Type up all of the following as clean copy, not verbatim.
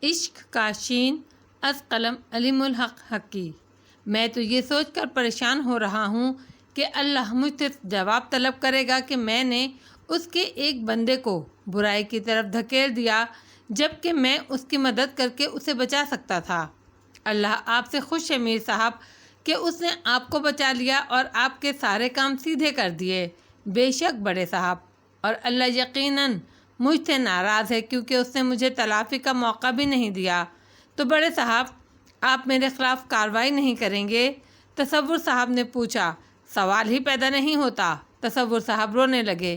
عشق کا شین از قلم علیم الحق حقی۔ میں تو یہ سوچ کر پریشان ہو رہا ہوں کہ اللہ مجھ سے جواب طلب کرے گا کہ میں نے اس کے ایک بندے کو برائی کی طرف دھکیل دیا جبکہ میں اس کی مدد کر کے اسے بچا سکتا تھا۔ اللہ آپ سے خوش ہے میر صاحب کہ اس نے آپ کو بچا لیا اور آپ کے سارے کام سیدھے کر دیے۔ بے شک بڑے صاحب، اور اللہ یقیناً مجھ سے ناراض ہے کیونکہ اس نے مجھے تلافی کا موقع بھی نہیں دیا۔ تو بڑے صاحب، آپ میرے خلاف کارروائی نہیں کریں گے؟ تصور صاحب نے پوچھا۔ سوال ہی پیدا نہیں ہوتا۔ تصور صاحب رونے لگے۔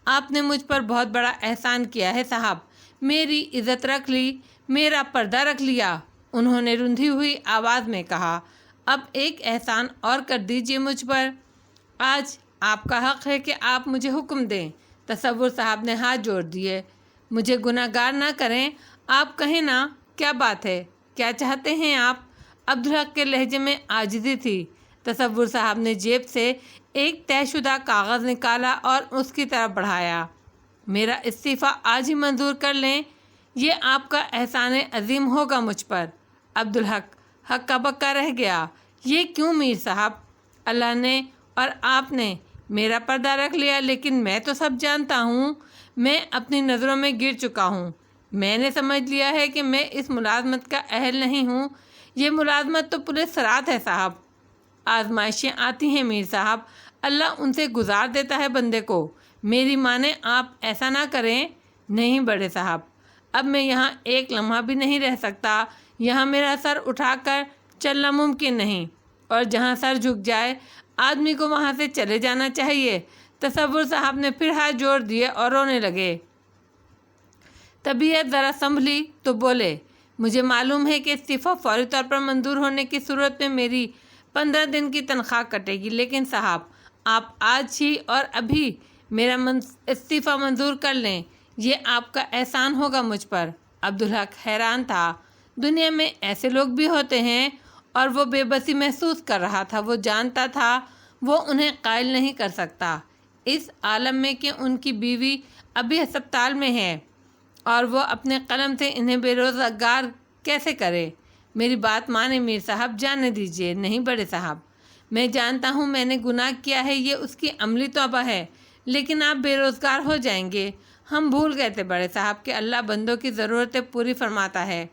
آپ نے مجھ پر بہت بڑا احسان کیا ہے صاحب، میری عزت رکھ لی، میرا پردہ رکھ لیا، انہوں نے رندھی ہوئی آواز میں کہا۔ اب ایک احسان اور کر دیجئے مجھ پر، آج آپ کا حق ہے کہ آپ مجھے حکم دیں۔ تصور صاحب نے ہاتھ جوڑ دیے۔ مجھے گناہ گار نہ کریں، آپ کہیں نا، کیا بات ہے، کیا چاہتے ہیں آپ؟ عبدالحق کے لہجے میں عاجزی تھی۔ تصور صاحب نے جیب سے ایک طے شدہ کاغذ نکالا اور اس کی طرف بڑھایا۔ میرا استعفیٰ آج ہی منظور کر لیں، یہ آپ کا احسان عظیم ہوگا مجھ پر۔ عبدالحق ہکا بکا رہ گیا۔ یہ کیوں میر صاحب؟ اللہ نے اور آپ نے میرا پردہ رکھ لیا، لیکن میں تو سب جانتا ہوں، میں اپنی نظروں میں گر چکا ہوں۔ میں نے سمجھ لیا ہے کہ میں اس ملازمت کا اہل نہیں ہوں۔ یہ ملازمت تو پولیس صراط ہے صاحب۔ آزمائشیں آتی ہیں میر صاحب، اللہ ان سے گزار دیتا ہے بندے کو۔ میری مانیں آپ ایسا نہ کریں۔ نہیں بڑے صاحب، اب میں یہاں ایک لمحہ بھی نہیں رہ سکتا۔ یہاں میرا سر اٹھا کر چلنا ممکن نہیں، اور جہاں سر جھک جائے آدمی کو وہاں سے چلے جانا چاہیے۔ تصور صاحب نے پھر ہاتھ جوڑ دیے اور رونے لگے۔ طبیعت ذرا سنبھلی تو بولے، مجھے معلوم ہے کہ استعفیٰ فوری طور پر منظور ہونے کی صورت میں میری 15 دن کی تنخواہ کٹے گی، لیکن صاحب آپ آج ہی اور ابھی میرا استعفیٰ منظور کر لیں، یہ آپ کا احسان ہوگا مجھ پر۔ عبدالحق حیران تھا، دنیا میں ایسے لوگ بھی ہوتے ہیں، اور وہ بے بسی محسوس کر رہا تھا۔ وہ جانتا تھا وہ انہیں قائل نہیں کر سکتا اس عالم میں کہ ان کی بیوی ابھی ہسپتال میں ہے، اور وہ اپنے قلم سے انہیں بے روزگار کیسے کرے۔ میری بات مانیں میر صاحب، جانے دیجیے۔ نہیں بڑے صاحب، میں جانتا ہوں میں نے گناہ کیا ہے، یہ اس کی عملی توبہ ہے، لیکن آپ بے روزگار ہو جائیں گے۔ ہم بھول گئے تھے بڑے صاحب کہ اللہ بندوں کی ضرورتیں پوری فرماتا ہے،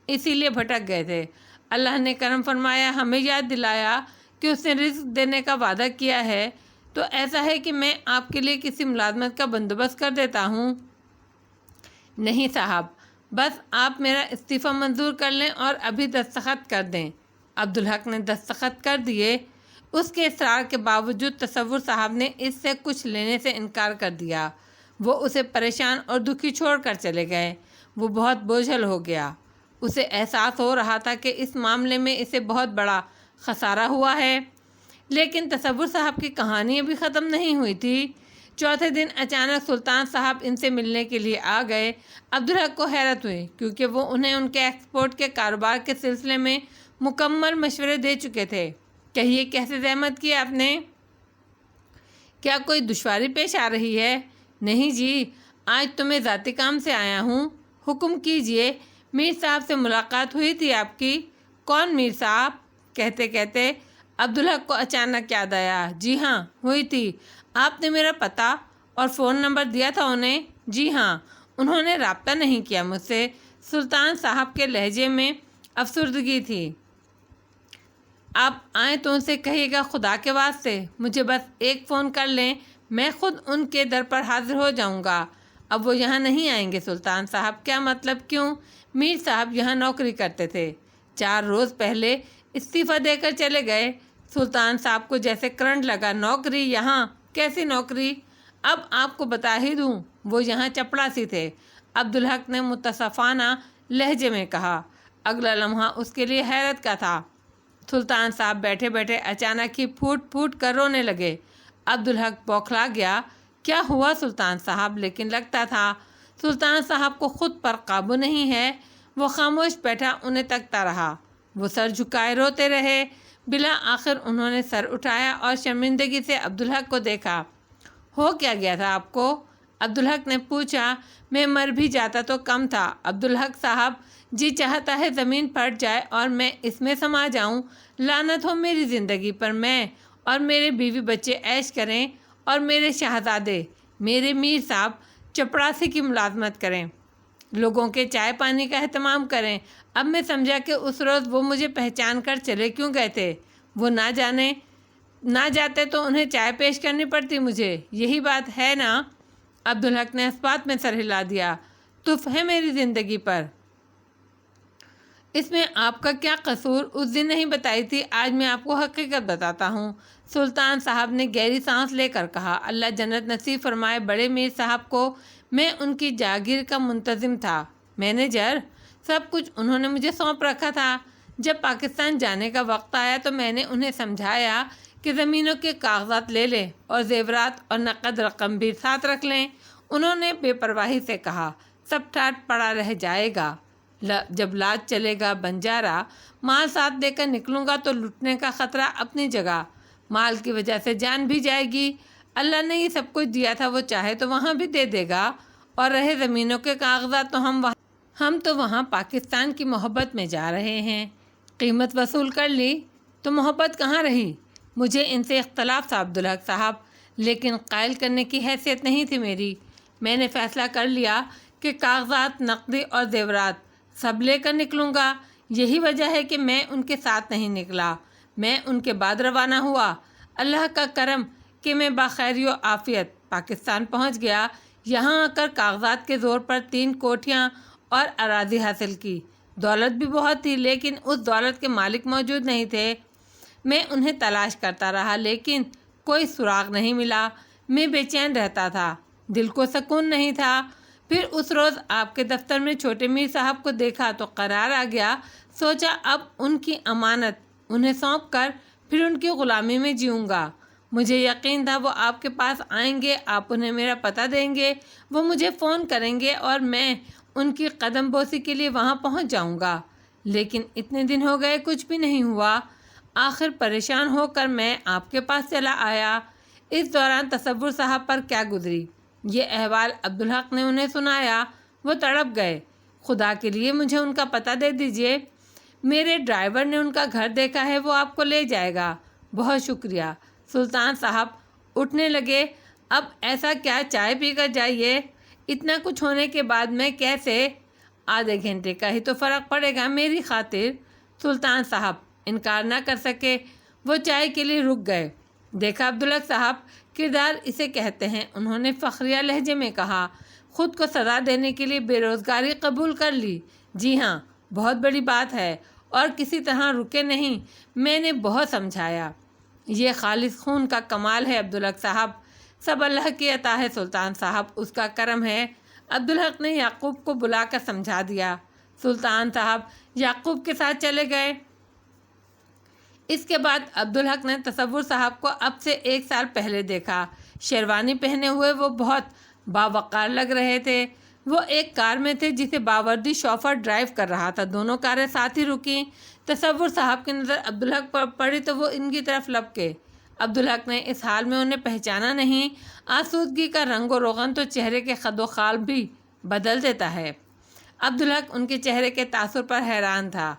اسی لیے بھٹک گئے تھے۔ اللہ نے کرم فرمایا، ہمیں یاد دلایا کہ اس نے رزق دینے کا وعدہ کیا ہے، تو ایسا ہے کہ میں آپ کے لیے کسی ملازمت کا بندوبست کر دیتا ہوں۔ نہیں صاحب، بس آپ میرا استعفیٰ منظور کر لیں اور ابھی دستخط کر دیں۔ عبدالحق نے دستخط کر دیے۔ اس کے اصرار کے باوجود تصور صاحب نے اس سے کچھ لینے سے انکار کر دیا۔ وہ اسے پریشان اور دکھی چھوڑ کر چلے گئے۔ وہ بہت بوجھل ہو گیا۔ اسے احساس ہو رہا تھا کہ اس معاملے میں اسے بہت بڑا خسارہ ہوا ہے، لیکن تصور صاحب کی کہانی ابھی ختم نہیں ہوئی تھی۔ چوتھے دن اچانک سلطان صاحب ان سے ملنے کے لیے آ گئے۔ عبدالحق کو حیرت ہوئی کیونکہ وہ انہیں ان کے ایکسپورٹ کے کاروبار کے سلسلے میں مکمل مشورے دے چکے تھے۔ کہیے کیسے زحمت کی آپ نے؟ کیا کوئی دشواری پیش آ رہی ہے؟ نہیں جی، آج تو میں ذاتی کام سے آیا ہوں۔ حکم کیجئے۔ میر صاحب سے ملاقات ہوئی تھی آپ کی؟ کون میر صاحب؟ کہتے کہتے عبدالحق کو اچانک یاد آیا۔ جی ہاں ہوئی تھی۔ آپ نے میرا پتہ اور فون نمبر دیا تھا انہیں؟ جی ہاں، انہوں نے رابطہ نہیں کیا مجھ سے۔ سلطان صاحب کے لہجے میں افسردگی تھی۔ آپ آئیں تو ان سے کہیے گا خدا کے واسطے مجھے بس ایک فون کر لیں، میں خود ان کے در پر حاضر ہو جاؤں گا۔ اب وہ یہاں نہیں آئیں گے سلطان صاحب؟ کیا مطلب، کیوں؟ میر صاحب یہاں نوکری کرتے تھے، 4 روز پہلے استعفیٰ دے کر چلے گئے۔ سلطان صاحب کو جیسے کرنٹ لگا۔ نوکری یہاں؟ کیسی نوکری؟ اب آپ کو بتا ہی دوں، وہ یہاں چپڑاسی تھے، عبدالحق نے متصفانہ لہجے میں کہا۔ اگلا لمحہ اس کے لیے حیرت کا تھا۔ سلطان صاحب بیٹھے بیٹھے اچانک ہی پھوٹ پھوٹ کر رونے لگے۔ عبدالحق بوکھلا گیا۔ کیا ہوا سلطان صاحب؟ لیکن لگتا تھا سلطان صاحب کو خود پر قابو نہیں ہے۔ وہ خاموش بیٹھا انہیں تکتا رہا۔ وہ سر جھکائے روتے رہے۔ بالآخر انہوں نے سر اٹھایا اور شرمندگی سے عبدالحق کو دیکھا۔ ہو کیا گیا تھا آپ کو؟ عبدالحق نے پوچھا، میں مر بھی جاتا تو کم تھا۔ عبدالحق صاحب، جی چاہتا ہے زمین پھٹ جائے اور میں اس میں سما جاؤں، لعنت ہو میری زندگی پر، میں اور میرے بیوی بچے عیش کریں اور میرے شہزادے، میرے میر صاحب چپڑاسی کی ملازمت کریں، لوگوں کے چائے پانی کا اہتمام کریں۔ اب میں سمجھا کہ اس روز وہ مجھے پہچان کر چلے کیوں گئے تھے۔ وہ نہ جاتے تو انہیں چائے پیش کرنی پڑتی مجھے، یہی بات ہے نا؟ عبدالحق نے اس بات میں سر ہلا دیا۔ تف ہے میری زندگی پر، اس میں آپ کا کیا قصور؟ اس دن نہیں بتائی تھی، آج میں آپ کو حقیقت بتاتا ہوں۔ سلطان صاحب نے گہری سانس لے کر کہا، اللہ جنت نصیب فرمائے بڑے میر صاحب کو، میں ان کی جاگیر کا منتظم تھا، مینیجر، سب کچھ انہوں نے مجھے سونپ رکھا تھا۔ جب پاکستان جانے کا وقت آیا تو میں نے انہیں سمجھایا کہ زمینوں کے کاغذات لے لیں اور زیورات اور نقد رقم بھی ساتھ رکھ لیں۔ انہوں نے بے پرواہی سے کہا، سب ٹاٹ پڑا رہ جائے گا، جب لاج چلے گا بنجارا، مال ساتھ لے کر نکلوں گا تو لٹنے کا خطرہ اپنی جگہ، مال کی وجہ سے جان بھی جائے گی۔ اللہ نے یہ سب کچھ دیا تھا، وہ چاہے تو وہاں بھی دے دے گا۔ اور رہے زمینوں کے کاغذات تو ہم تو وہاں پاکستان کی محبت میں جا رہے ہیں، قیمت وصول کر لی تو محبت کہاں رہی؟ مجھے ان سے اختلاف تھا عبدالحق صاحب، لیکن قائل کرنے کی حیثیت نہیں تھی میری۔ میں نے فیصلہ کر لیا کہ کاغذات، نقدی اور زیورات سب لے کر نکلوں گا۔ یہی وجہ ہے کہ میں ان کے ساتھ نہیں نکلا، میں ان کے بعد روانہ ہوا۔ اللہ کا کرم کہ میں بخیر و عافیت پاکستان پہنچ گیا۔ یہاں آ کر کاغذات کے زور پر 3 کوٹھیاں اور اراضی حاصل کی۔ دولت بھی بہت تھی، لیکن اس دولت کے مالک موجود نہیں تھے۔ میں انہیں تلاش کرتا رہا، لیکن کوئی سراغ نہیں ملا۔ میں بے چین رہتا تھا، دل کو سکون نہیں تھا۔ پھر اس روز آپ کے دفتر میں چھوٹے میر صاحب کو دیکھا تو قرار آ گیا۔ سوچا اب ان کی امانت انہیں سونپ کر پھر ان کی غلامی میں جیوں گا۔ مجھے یقین تھا وہ آپ کے پاس آئیں گے، آپ انہیں میرا پتہ دیں گے، وہ مجھے فون کریں گے اور میں ان کی قدم بوسی کے لیے وہاں پہنچ جاؤں گا۔ لیکن اتنے دن ہو گئے، کچھ بھی نہیں ہوا۔ آخر پریشان ہو کر میں آپ کے پاس چلا آیا۔ اس دوران تصور صاحب پر کیا گزری، یہ احوال عبدالحق نے انہیں سنایا۔ وہ تڑپ گئے، خدا کے لیے مجھے ان کا پتہ دے دیجئے، میرے ڈرائیور نے ان کا گھر دیکھا ہے، وہ آپ کو لے جائے گا۔ بہت شکریہ۔ سلطان صاحب اٹھنے لگے، اب ایسا کیا، چائے پی کر جائیے، اتنا کچھ ہونے کے بعد میں کیسے؟ آدھے گھنٹے کا ہی تو فرق پڑے گا میری خاطر۔ سلطان صاحب انکار نہ کر سکے، وہ چائے کے لیے رک گئے۔ دیکھا عبدالحق صاحب، کردار اسے کہتے ہیں، انہوں نے فخریہ لہجے میں کہا، خود کو سزا دینے کے لیے بے روزگاری قبول کر لی؟ جی ہاں، بہت بڑی بات ہے، اور کسی طرح رکے نہیں۔ میں نے بہت سمجھایا، یہ خالص خون کا کمال ہے عبدالحق صاحب، سب اللہ کی عطا ہے سلطان صاحب، اس کا کرم ہے۔ عبدالحق نے یعقوب کو بلا کر سمجھا دیا۔ سلطان صاحب یعقوب کے ساتھ چلے گئے۔ اس کے بعد عبدالحق نے تصور صاحب کو اب سے 1 سال پہلے دیکھا۔ شیروانی پہنے ہوئے وہ بہت باوقار لگ رہے تھے۔ وہ ایک کار میں تھے جسے باوردی شوفر ڈرائیو کر رہا تھا۔ دونوں کاریں ساتھ ہی رکیں۔ تصور صاحب کی نظر عبدالحق پر پڑی تو وہ ان کی طرف لپکے۔ عبدالحق نے اس حال میں انہیں پہچانا نہیں۔ آسودگی کا رنگ و روغن تو چہرے کے خد و خال بھی بدل دیتا ہے۔ عبدالحق ان کے چہرے کے تاثر پر حیران تھا،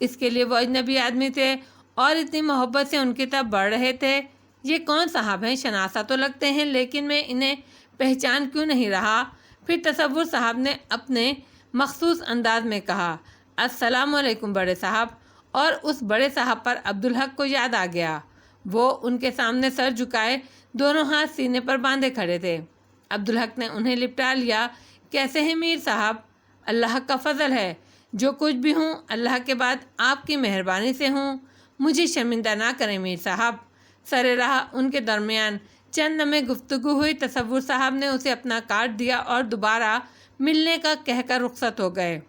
اس کے لیے وہ اجنبی آدمی تھے اور اتنی محبت سے ان کی طرف بڑھ رہے تھے۔ یہ کون صاحب ہیں؟ شناسا تو لگتے ہیں، لیکن میں انہیں پہچان کیوں نہیں رہا؟ پھر تصور صاحب نے اپنے مخصوص انداز میں کہا، السلام علیکم بڑے صاحب، اور اس بڑے صاحب پر عبدالحق کو یاد آ گیا۔ وہ ان کے سامنے سر جھکائے، دونوں ہاتھ سینے پر باندھے کھڑے تھے۔ عبدالحق نے انہیں لپٹا لیا۔ کیسے ہیں میر صاحب؟ اللہ کا فضل ہے، جو کچھ بھی ہوں اللہ کے بعد آپ کی مہربانی سے ہوں، مجھے شرمندہ نہ کریں میر صاحب۔ سر راہ ان کے درمیان چند لمحے گفتگو ہوئی۔ تصور صاحب نے اسے اپنا کارڈ دیا اور دوبارہ ملنے کا کہہ کر رخصت ہو گئے۔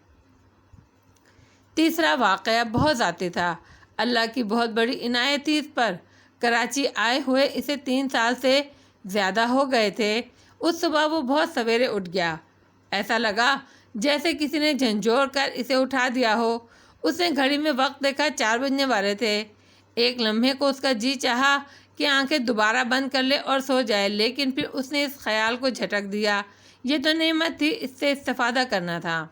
تیسرا واقعہ بہت ذاتی تھا۔ اللہ کی بہت بڑی عنایت تھی اس پر۔ کراچی آئے ہوئے اسے 3 سال سے زیادہ ہو گئے تھے۔ اس صبح وہ بہت سویرے اٹھ گیا، ایسا لگا جیسے کسی نے جھنجھوڑ کر اسے اٹھا دیا ہو۔ اس نے گھڑی میں وقت دیکھا، 4 بجنے والے تھے۔ ایک لمحے کو اس کا جی چاہا کہ آنکھیں دوبارہ بند کر لے اور سو جائے، لیکن پھر اس نے اس خیال کو جھٹک دیا یہ تو نعمت تھی، اس سے استفادہ کرنا تھا۔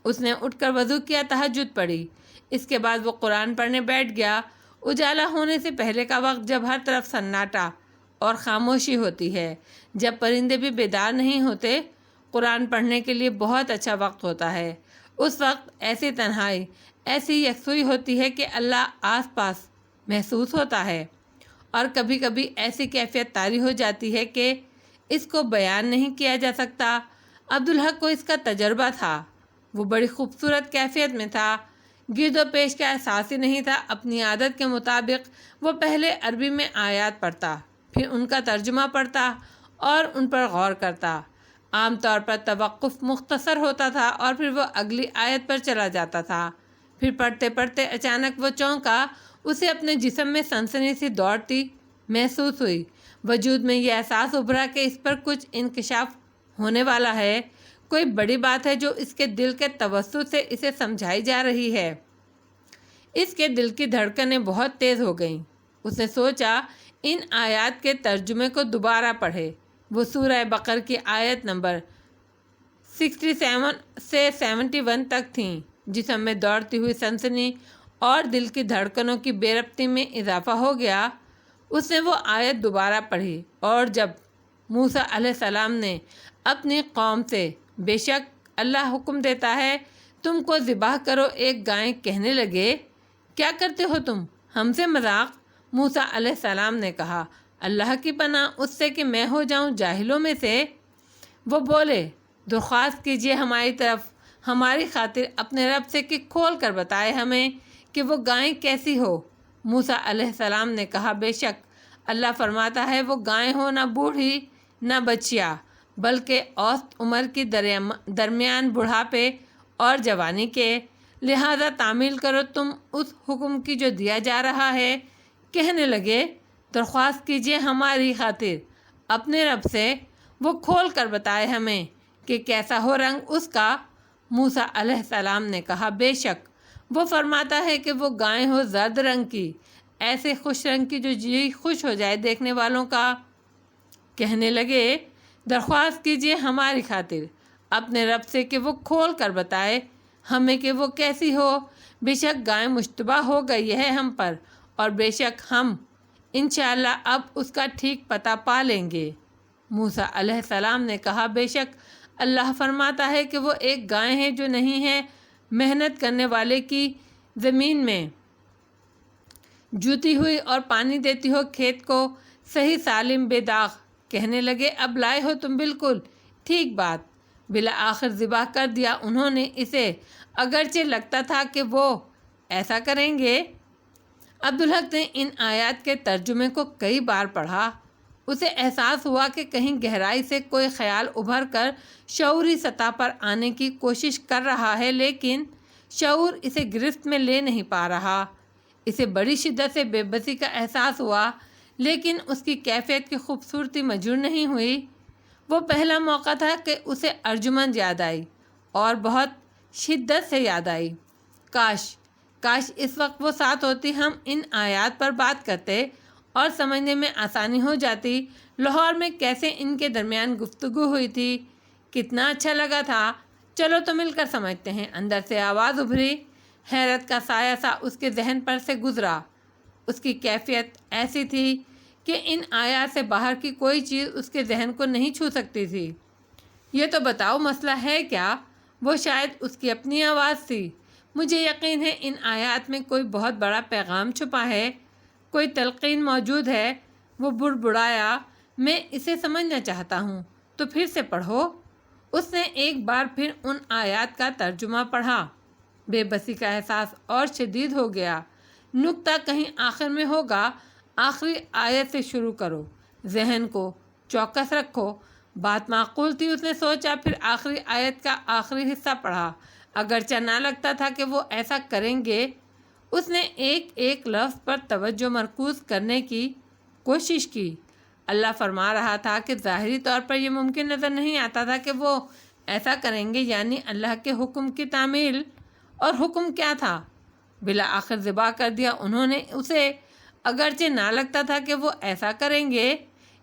اس نے اٹھ کر وضو کیا، تہجد پڑھی، اس کے بعد وہ قرآن پڑھنے بیٹھ گیا۔ اجالا ہونے سے پہلے کا وقت جب ہر طرف سناٹا اور خاموشی ہوتی ہے، جب پرندے بھی بیدار نہیں ہوتے، قرآن پڑھنے کے لیے بہت اچھا وقت ہوتا ہے۔ اس وقت ایسی تنہائی، ایسی یکسوئی ہوتی ہے کہ اللہ آس پاس محسوس ہوتا ہے، اور کبھی کبھی ایسی کیفیت طاری ہو جاتی ہے کہ اس کو بیان نہیں کیا جا سکتا۔ عبدالحق کو اس کا تجربہ تھا۔ وہ بڑی خوبصورت کیفیت میں تھا، گرد و پیش کا احساس ہی نہیں تھا۔ اپنی عادت کے مطابق وہ پہلے عربی میں آیات پڑھتا، پھر ان کا ترجمہ پڑھتا اور ان پر غور کرتا۔ عام طور پر توقف مختصر ہوتا تھا اور پھر وہ اگلی آیت پر چلا جاتا تھا۔ پھر پڑھتے پڑھتے اچانک وہ چونکا، اسے اپنے جسم میں سنسنی سی دوڑتی محسوس ہوئی۔ وجود میں یہ احساس ابھرا کہ اس پر کچھ انکشاف ہونے والا ہے، کوئی بڑی بات ہے جو اس کے دل کے توسط سے اسے سمجھائی جا رہی ہے۔ اس کے دل کی دھڑکنیں بہت تیز ہو گئیں۔ اس نے سوچا ان آیات کے ترجمے کو دوبارہ پڑھے۔ وہ سورہ بقرہ کی آیت نمبر 67 سے 71 تک تھیں۔ جسم میں دوڑتی ہوئی سنسنی اور دل کی دھڑکنوں کی بے ربطی میں اضافہ ہو گیا۔ اس نے وہ آیت دوبارہ پڑھی، اور جب موسیٰ علیہ السلام نے اپنی قوم سے بے شک اللہ حکم دیتا ہے تم کو ذبح کرو ایک گائے کہنے لگے، کیا کرتے ہو تم، ہم سے مذاق؟ موسیٰ علیہ السلام نے کہا، اللہ کی پناہ اس سے کہ میں ہو جاؤں جاہلوں میں سے۔ وہ بولے، درخواست کیجئے ہماری طرف ہماری خاطر اپنے رب سے کہ کھول کر بتائے ہمیں کہ وہ گائے کیسی ہو۔ موسیٰ علیہ السلام نے کہا، بے شک اللہ فرماتا ہے وہ گائے ہو نہ بوڑھی نہ بچیا، بلکہ اوسط عمر کی درمیان بڑھاپے اور جوانی کے، لہذا تعمیل کرو تم اس حکم کی جو دیا جا رہا ہے۔ کہنے لگے، درخواست کیجئے ہماری خاطر اپنے رب سے وہ کھول کر بتائے ہمیں کہ کیسا ہو رنگ اس کا۔ موسیٰ علیہ السلام نے کہا، بے شک وہ فرماتا ہے کہ وہ گائے ہو زرد رنگ کی، ایسے خوش رنگ کی جو جی خوش ہو جائے دیکھنے والوں کا۔ کہنے لگے، درخواست کیجئے ہماری خاطر اپنے رب سے کہ وہ کھول کر بتائے ہمیں کہ وہ کیسی ہو۔ بے شک گائے مشتبہ ہو گئی ہے ہم پر، اور بے شک ہم انشاءاللہ اب اس کا ٹھیک پتہ پا لیں گے۔ موسیٰ علیہ السلام نے کہا، بے شک اللہ فرماتا ہے کہ وہ ایک گائے ہے جو نہیں ہے محنت کرنے والے کی زمین میں جوتی ہوئی اور پانی دیتی ہو کھیت کو صحیح سالم بے داغ۔ کہنے لگے، اب لائے ہو تم بالکل ٹھیک بات۔ بالآخر ذبح کر دیا انہوں نے اسے، اگرچہ لگتا تھا کہ وہ ایسا کریں گے۔ عبدالحق نے ان آیات کے ترجمے کو کئی بار پڑھا۔ اسے احساس ہوا کہ کہیں گہرائی سے کوئی خیال ابھر کر شعوری سطح پر آنے کی کوشش کر رہا ہے، لیکن شعور اسے گرفت میں لے نہیں پا رہا۔ اسے بڑی شدت سے بے بسی کا احساس ہوا، لیکن اس کی کیفیت کی خوبصورتی مجروح نہیں ہوئی۔ وہ پہلا موقع تھا کہ اسے ارجمند یاد آئی، اور بہت شدت سے یاد آئی۔ کاش اس وقت وہ ساتھ ہوتی، ہم ان آیات پر بات کرتے اور سمجھنے میں آسانی ہو جاتی۔ لاہور میں کیسے ان کے درمیان گفتگو ہوئی تھی، کتنا اچھا لگا تھا، چلو تو مل کر سمجھتے ہیں۔ اندر سے آواز ابھری، حیرت کا سایہ سا اس کے ذہن پر سے گزرا۔ اس کی کیفیت ایسی تھی کہ ان آیات سے باہر کی کوئی چیز اس کے ذہن کو نہیں چھو سکتی تھی۔ یہ تو بتاؤ مسئلہ ہے کیا؟ وہ شاید اس کی اپنی آواز تھی۔ مجھے یقین ہے ان آیات میں کوئی بہت بڑا پیغام چھپا ہے، کوئی تلقین موجود ہے۔ وہ بڑبڑایا، میں اسے سمجھنا چاہتا ہوں، تو پھر سے پڑھو۔ اس نے ایک بار پھر ان آیات کا ترجمہ پڑھا۔ بے بسی کا احساس اور شدید ہو گیا۔ نقطہ کہیں آخر میں ہوگا، آخری آیت سے شروع کرو، ذہن کو چوکس رکھو۔ بات معقول تھی، اس نے سوچا۔ پھر آخری آیت کا آخری حصہ پڑھا۔ اگرچہ نہ لگتا تھا کہ وہ ایسا کریں گے، اس نے ایک ایک لفظ پر توجہ مرکوز کرنے کی کوشش کی۔ اللہ فرما رہا تھا کہ ظاہری طور پر یہ ممکن نظر نہیں آتا تھا کہ وہ ایسا کریں گے، یعنی اللہ کے حکم کی تعمیل۔ اور حکم کیا تھا؟ بالآخر ذبح کر دیا انہوں نے اسے، اگرچہ نہ لگتا تھا کہ وہ ایسا کریں گے،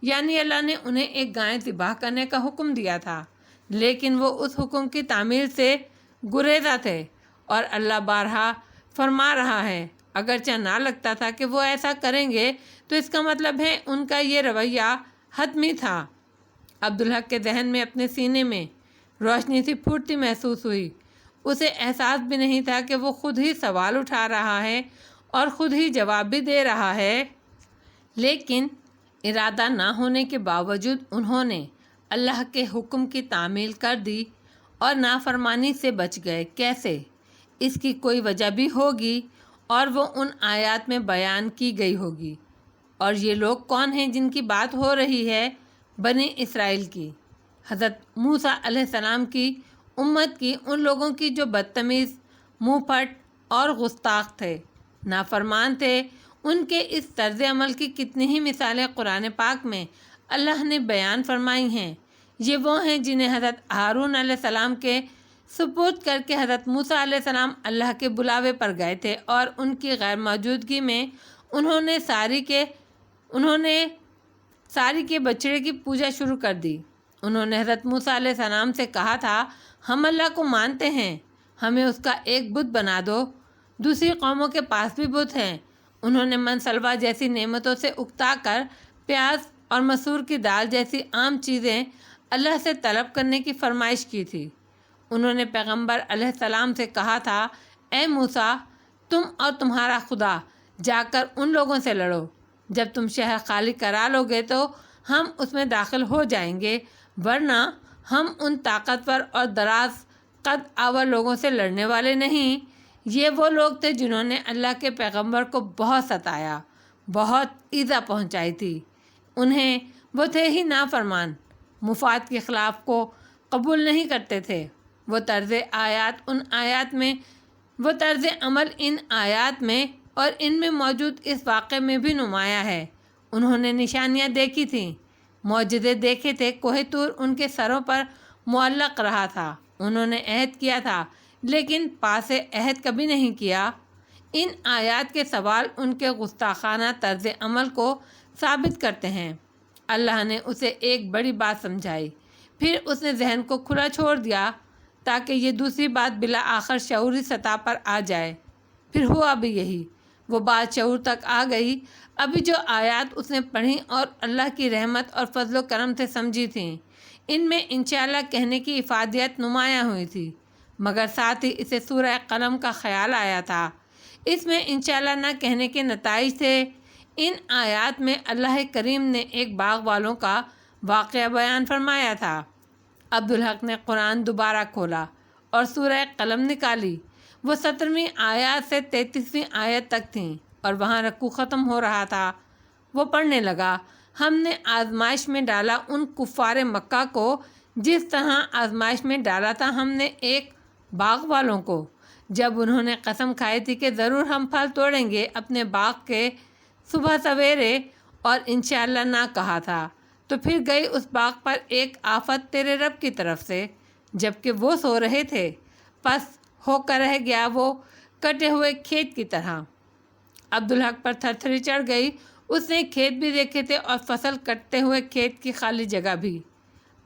یعنی اللہ نے انہیں ایک گائے ذبح کرنے کا حکم دیا تھا۔ لیکن وہ اس حکم کی تعمیل سے گریزا تھے، اور اللہ بارہا فرما رہا ہے اگرچہ نہ لگتا تھا کہ وہ ایسا کریں گے تو اس کا مطلب ہے ان کا یہ رویہ حتمی تھا۔ عبدالحق کے ذہن میں اپنے سینے میں روشنی سی پھوٹتی محسوس ہوئی۔ اسے احساس بھی نہیں تھا کہ وہ خود ہی سوال اٹھا رہا ہے اور خود ہی جواب بھی دے رہا ہے، لیکن ارادہ نہ ہونے کے باوجود انہوں نے اللہ کے حکم کی تعمیل کر دی اور نافرمانی سے بچ گئے۔ کیسے؟ اس کی کوئی وجہ بھی ہوگی اور وہ ان آیات میں بیان کی گئی ہوگی۔ اور یہ لوگ کون ہیں جن کی بات ہو رہی ہے؟ بنی اسرائیل کی، حضرت موسیٰ علیہ السلام کی امت کی، ان لوگوں کی جو بدتمیز، منہ پھٹ اور گستاخ تھے، نافرمان تھے۔ ان کے اس طرز عمل کی کتنی ہی مثالیں قرآن پاک میں اللہ نے بیان فرمائی ہیں۔ یہ وہ ہیں جنہیں حضرت ہارون علیہ السلام کے سپرد کر کے حضرت موسیٰ علیہ السلام اللہ کے بلاوے پر گئے تھے، اور ان کی غیر موجودگی میں انہوں نے ساری کے بچڑے کی پوجا شروع کر دی۔ انہوں نے حضرت موسیٰ علیہ السلام سے کہا تھا، ہم اللہ کو مانتے ہیں، ہمیں اس کا ایک بت بنا دو۔ دوسری قوموں کے پاس بھی بت ہیں۔ انہوں نے منسلوا جیسی نعمتوں سے اکتا کر پیاز اور مسور کی دال جیسی عام چیزیں اللہ سے طلب کرنے کی فرمائش کی تھی۔ انہوں نے پیغمبر علیہ السلام سے کہا تھا، اے موسیٰ، تم اور تمہارا خدا جا کر ان لوگوں سے لڑو، جب تم شہر خالی کرا لو گے تو ہم اس میں داخل ہو جائیں گے، ورنہ ہم ان طاقتور اور دراز قد آور لوگوں سے لڑنے والے نہیں۔ یہ وہ لوگ تھے جنہوں نے اللہ کے پیغمبر کو بہت ستایا، بہت ایذا پہنچائی تھی۔ وہ تھے ہی نافرمان، مفاد کے خلاف کو قبول نہیں کرتے تھے۔ وہ طرز عمل ان آیات میں اور ان میں موجود اس واقعے میں بھی نمایاں ہے۔ انہوں نے نشانیاں دیکھی تھیں، معجزے دیکھے تھے۔ کوہ طور ان کے سروں پر معلق رہا تھا۔ انہوں نے عہد کیا تھا لیکن پاس عہد کبھی نہیں کیا۔ ان آیات کے سوال ان کے گستاخانہ طرز عمل کو ثابت کرتے ہیں۔ اللہ نے اسے ایک بڑی بات سمجھائی، پھر اس نے ذہن کو کھلا چھوڑ دیا تاکہ یہ دوسری بات بالآخر شعوری سطح پر آ جائے۔ پھر ہوا بھی یہی، وہ بات شعور تک آ گئی۔ ابھی جو آیات اس نے پڑھی اور اللہ کی رحمت اور فضل و کرم سے سمجھی تھیں، ان میں انشاءاللہ کہنے کی افادیت نمایاں ہوئی تھی، مگر ساتھ ہی اسے سورہ قلم کا خیال آیا تھا۔ اس میں انشاءاللہ نہ کہنے کے نتائج تھے۔ ان آیات میں اللہ کریم نے ایک باغ والوں کا واقعہ بیان فرمایا تھا۔ عبدالحق نے قرآن دوبارہ کھولا اور سورہ قلم نکالی۔ وہ 17ویں آیات سے 33ویں آیت تک تھیں اور وہاں رکوع ختم ہو رہا تھا۔ وہ پڑھنے لگا، ہم نے آزمائش میں ڈالا ان کفار مکہ کو جس طرح آزمائش میں ڈالا تھا ہم نے ایک باغ والوں کو، جب انہوں نے قسم کھائی تھی کہ ضرور ہم پھل توڑیں گے اپنے باغ کے صبح سویرے، اور انشاءاللہ نہ کہا تھا، تو پھر گئی اس باغ پر ایک آفت تیرے رب کی طرف سے جبکہ وہ سو رہے تھے، پس ہو کر رہ گیا وہ کٹے ہوئے کھیت کی طرح۔ عبدالحق پر تھر تھری چڑھ گئی۔ اس نے کھیت بھی دیکھے تھے اور فصل کٹتے ہوئے کھیت کی خالی جگہ بھی۔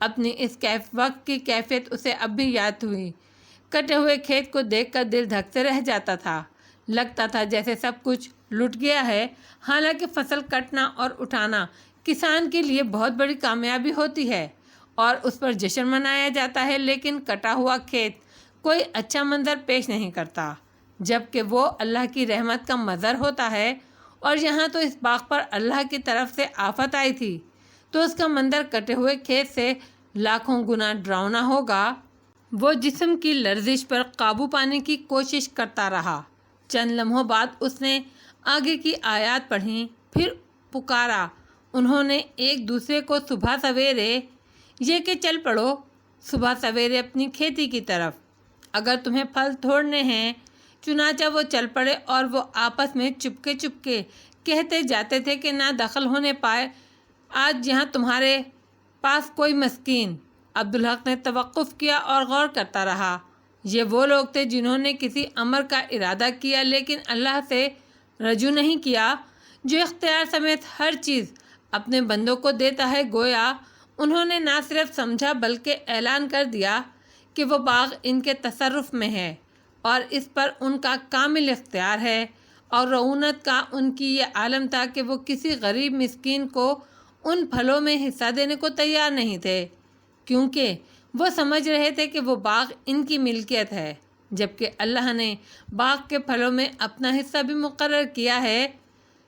اپنی اس وقت کی کیفیت اسے اب بھی یاد ہوئی۔ کٹے ہوئے کھیت کو دیکھ کر دل دھک سے رہ جاتا تھا، لگتا تھا جیسے سب کچھ لٹ گیا ہے۔ حالانکہ فصل کٹنا اور اٹھانا کسان کے لیے بہت بڑی کامیابی ہوتی ہے اور اس پر جشن منایا جاتا ہے، لیکن کٹا ہوا کھیت کوئی اچھا منظر پیش نہیں کرتا، جبکہ وہ اللہ کی رحمت کا مظہر ہوتا ہے۔ اور یہاں تو اس باغ پر اللہ کی طرف سے آفت آئی تھی، تو اس کا منظر کٹے ہوئے کھیت سے لاکھوں گنا ڈراؤنا ہوگا۔ وہ جسم کی لرزش پر قابو پانے کی کوشش کرتا رہا۔ چند لمحوں بعد اس نے آگے کی آیات پڑھیں، پھر پکارا۔ انہوں نے ایک دوسرے کو صبح سویرے یہ کہ چل پڑو صبح سویرے اپنی کھیتی کی طرف، اگر تمہیں پھل توڑنے ہیں۔ چنانچہ وہ چل پڑے اور وہ آپس میں چپکے چپکے کہتے جاتے تھے کہ نہ دخل ہونے پائے آج یہاں تمہارے پاس کوئی مسکین۔ عبدالحق نے توقف کیا اور غور کرتا رہا۔ یہ وہ لوگ تھے جنہوں نے کسی امر کا ارادہ کیا لیکن اللہ سے رجوع نہیں کیا، جو اختیار سمیت ہر چیز اپنے بندوں کو دیتا ہے۔ گویا انہوں نے نہ صرف سمجھا بلکہ اعلان کر دیا کہ وہ باغ ان کے تصرف میں ہے اور اس پر ان کا کامل اختیار ہے، اور رعونت کا ان کی یہ عالم تھا کہ وہ کسی غریب مسکین کو ان پھلوں میں حصہ دینے کو تیار نہیں تھے، کیونکہ وہ سمجھ رہے تھے کہ وہ باغ ان کی ملکیت ہے، جبکہ اللہ نے باغ کے پھلوں میں اپنا حصہ بھی مقرر کیا ہے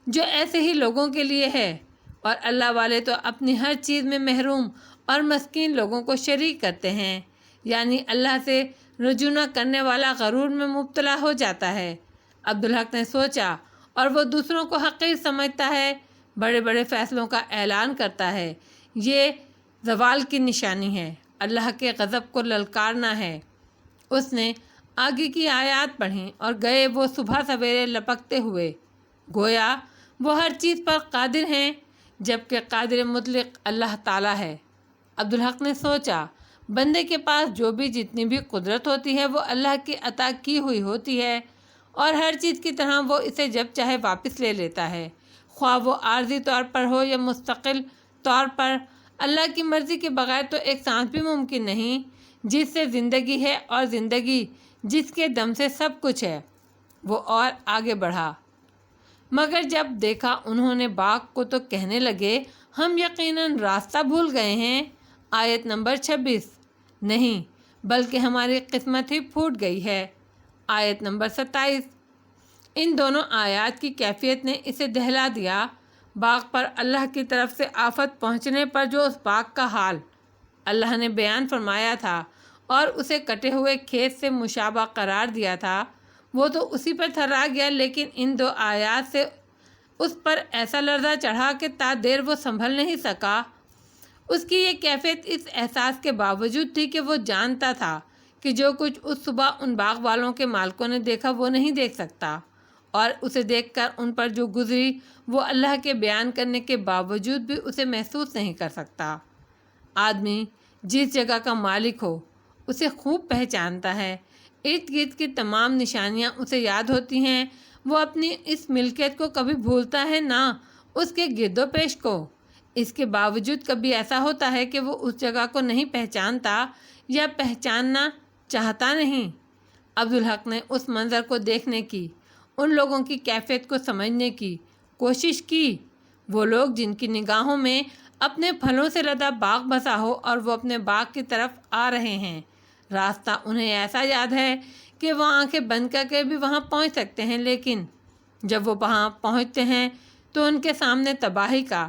جو ایسے ہی لوگوں کے لیے ہے، اور اللہ والے تو اپنی ہر چیز میں محروم اور مسکین لوگوں کو شریک کرتے ہیں، یعنی اللہ سے رجوع نہ کرنے والا غرور میں مبتلا ہو جاتا ہے۔ عبدالحق نے سوچا، اور وہ دوسروں کو حقیر سمجھتا ہے، بڑے بڑے فیصلوں کا اعلان کرتا ہے، یہ زوال کی نشانی ہے، اللہ کے غضب کو للکارنا ہے۔ اس نے آگے کی آیات پڑھیں اور گئے وہ صبح سویرے لپکتے ہوئے، گویا وہ ہر چیز پر قادر ہیں، جبکہ قادر مطلق اللہ تعالیٰ ہے۔ عبدالحق نے سوچا، بندے کے پاس جو بھی جتنی بھی قدرت ہوتی ہے وہ اللہ کی عطا کی ہوئی ہوتی ہے، اور ہر چیز کی طرح وہ اسے جب چاہے واپس لے لیتا ہے، خواہ وہ عارضی طور پر ہو یا مستقل طور پر۔ اللہ کی مرضی کے بغیر تو ایک سانس بھی ممکن نہیں، جس سے زندگی ہے اور زندگی جس کے دم سے سب کچھ ہے۔ وہ اور آگے بڑھا، مگر جب دیکھا انہوں نے باغ کو تو کہنے لگے، ہم یقیناً راستہ بھول گئے ہیں۔ آیت نمبر 26۔ نہیں، بلکہ ہماری قسمت ہی پھوٹ گئی ہے۔ آیت نمبر 27۔ ان دونوں آیات کی کیفیت نے اسے دہلا دیا۔ باغ پر اللہ کی طرف سے آفت پہنچنے پر جو اس باغ کا حال اللہ نے بیان فرمایا تھا اور اسے کٹے ہوئے کھیت سے مشابہ قرار دیا تھا، وہ تو اسی پر تھرا گیا، لیکن ان دو آیات سے اس پر ایسا لرزہ چڑھا کہ تا دیر وہ سنبھل نہیں سکا۔ اس کی یہ کیفیت اس احساس کے باوجود تھی کہ وہ جانتا تھا کہ جو کچھ اس صبح ان باغ والوں کے مالکوں نے دیکھا وہ نہیں دیکھ سکتا، اور اسے دیکھ کر ان پر جو گزری وہ اللہ کے بیان کرنے کے باوجود بھی اسے محسوس نہیں کر سکتا۔ آدمی جس جگہ کا مالک ہو اسے خوب پہچانتا ہے، ارد گرد کی تمام نشانیاں اسے یاد ہوتی ہیں، وہ اپنی اس ملکیت کو کبھی بھولتا ہے نہ اس کے گرد و پیش کو۔ اس کے باوجود کبھی ایسا ہوتا ہے کہ وہ اس جگہ کو نہیں پہچانتا یا پہچاننا چاہتا نہیں۔ عبدالحق نے اس منظر کو دیکھنے کی، ان لوگوں کی کیفیت کو سمجھنے کی کوشش کی۔ وہ لوگ جن کی نگاہوں میں اپنے پھلوں سے لدا باغ بسا ہو اور وہ اپنے باغ کی طرف آ رہے ہیں، راستہ انہیں ایسا یاد ہے کہ وہ آنکھیں بند کر کے بھی وہاں پہنچ سکتے ہیں، لیکن جب وہ وہاں پہنچتے ہیں تو ان کے سامنے تباہی کا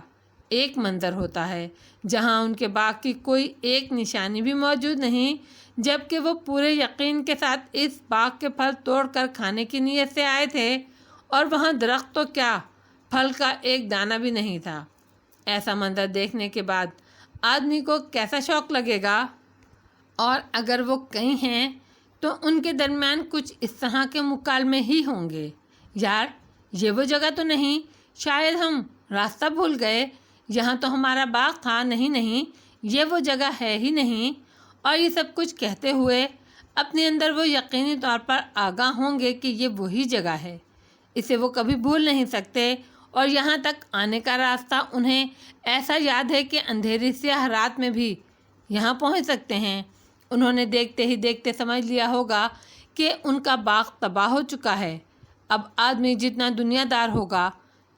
ایک منظر ہوتا ہے، جہاں ان کے باغ کی کوئی ایک نشانی بھی موجود نہیں، جبکہ وہ پورے یقین کے ساتھ اس باغ کے پھل توڑ کر کھانے کی نیت سے آئے تھے، اور وہاں درخت تو کیا، پھل کا ایک دانہ بھی نہیں تھا۔ ایسا منظر دیکھنے کے بعد آدمی کو کیسا شوق لگے گا، اور اگر وہ کہیں ہیں تو ان کے درمیان کچھ اس طرح کے مکالمے ہی ہوں گے، یار یہ وہ جگہ تو نہیں، شاید ہم راستہ بھول گئے، یہاں تو ہمارا باغ تھا، نہیں یہ وہ جگہ ہے ہی نہیں، اور یہ سب کچھ کہتے ہوئے اپنے اندر وہ یقینی طور پر آگاہ ہوں گے کہ یہ وہی جگہ ہے، اسے وہ کبھی بھول نہیں سکتے، اور یہاں تک آنے کا راستہ انہیں ایسا یاد ہے کہ اندھیری سیاہ رات میں بھی یہاں پہنچ سکتے ہیں۔ انہوں نے دیکھتے ہی دیکھتے سمجھ لیا ہوگا کہ ان کا باغ تباہ ہو چکا ہے۔ اب آدمی جتنا دنیا دار ہوگا،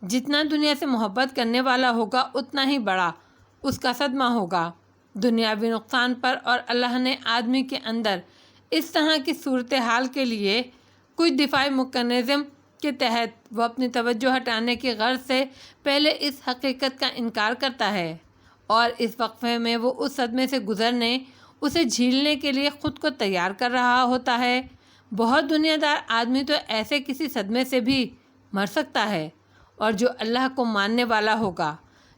جتنا دنیا سے محبت کرنے والا ہوگا، اتنا ہی بڑا اس کا صدمہ ہوگا دنیاوی نقصان پر، اور اللہ نے آدمی کے اندر اس طرح کی صورتحال کے لیے کچھ دفاعی میکانزم کے تحت وہ اپنی توجہ ہٹانے کی غرض سے پہلے اس حقیقت کا انکار کرتا ہے، اور اس وقفے میں وہ اس صدمے سے گزرنے، اسے جھیلنے کے لیے خود کو تیار کر رہا ہوتا ہے۔ بہت دنیا دار آدمی تو ایسے کسی صدمے سے بھی مر سکتا ہے، اور جو اللہ کو ماننے والا ہوگا،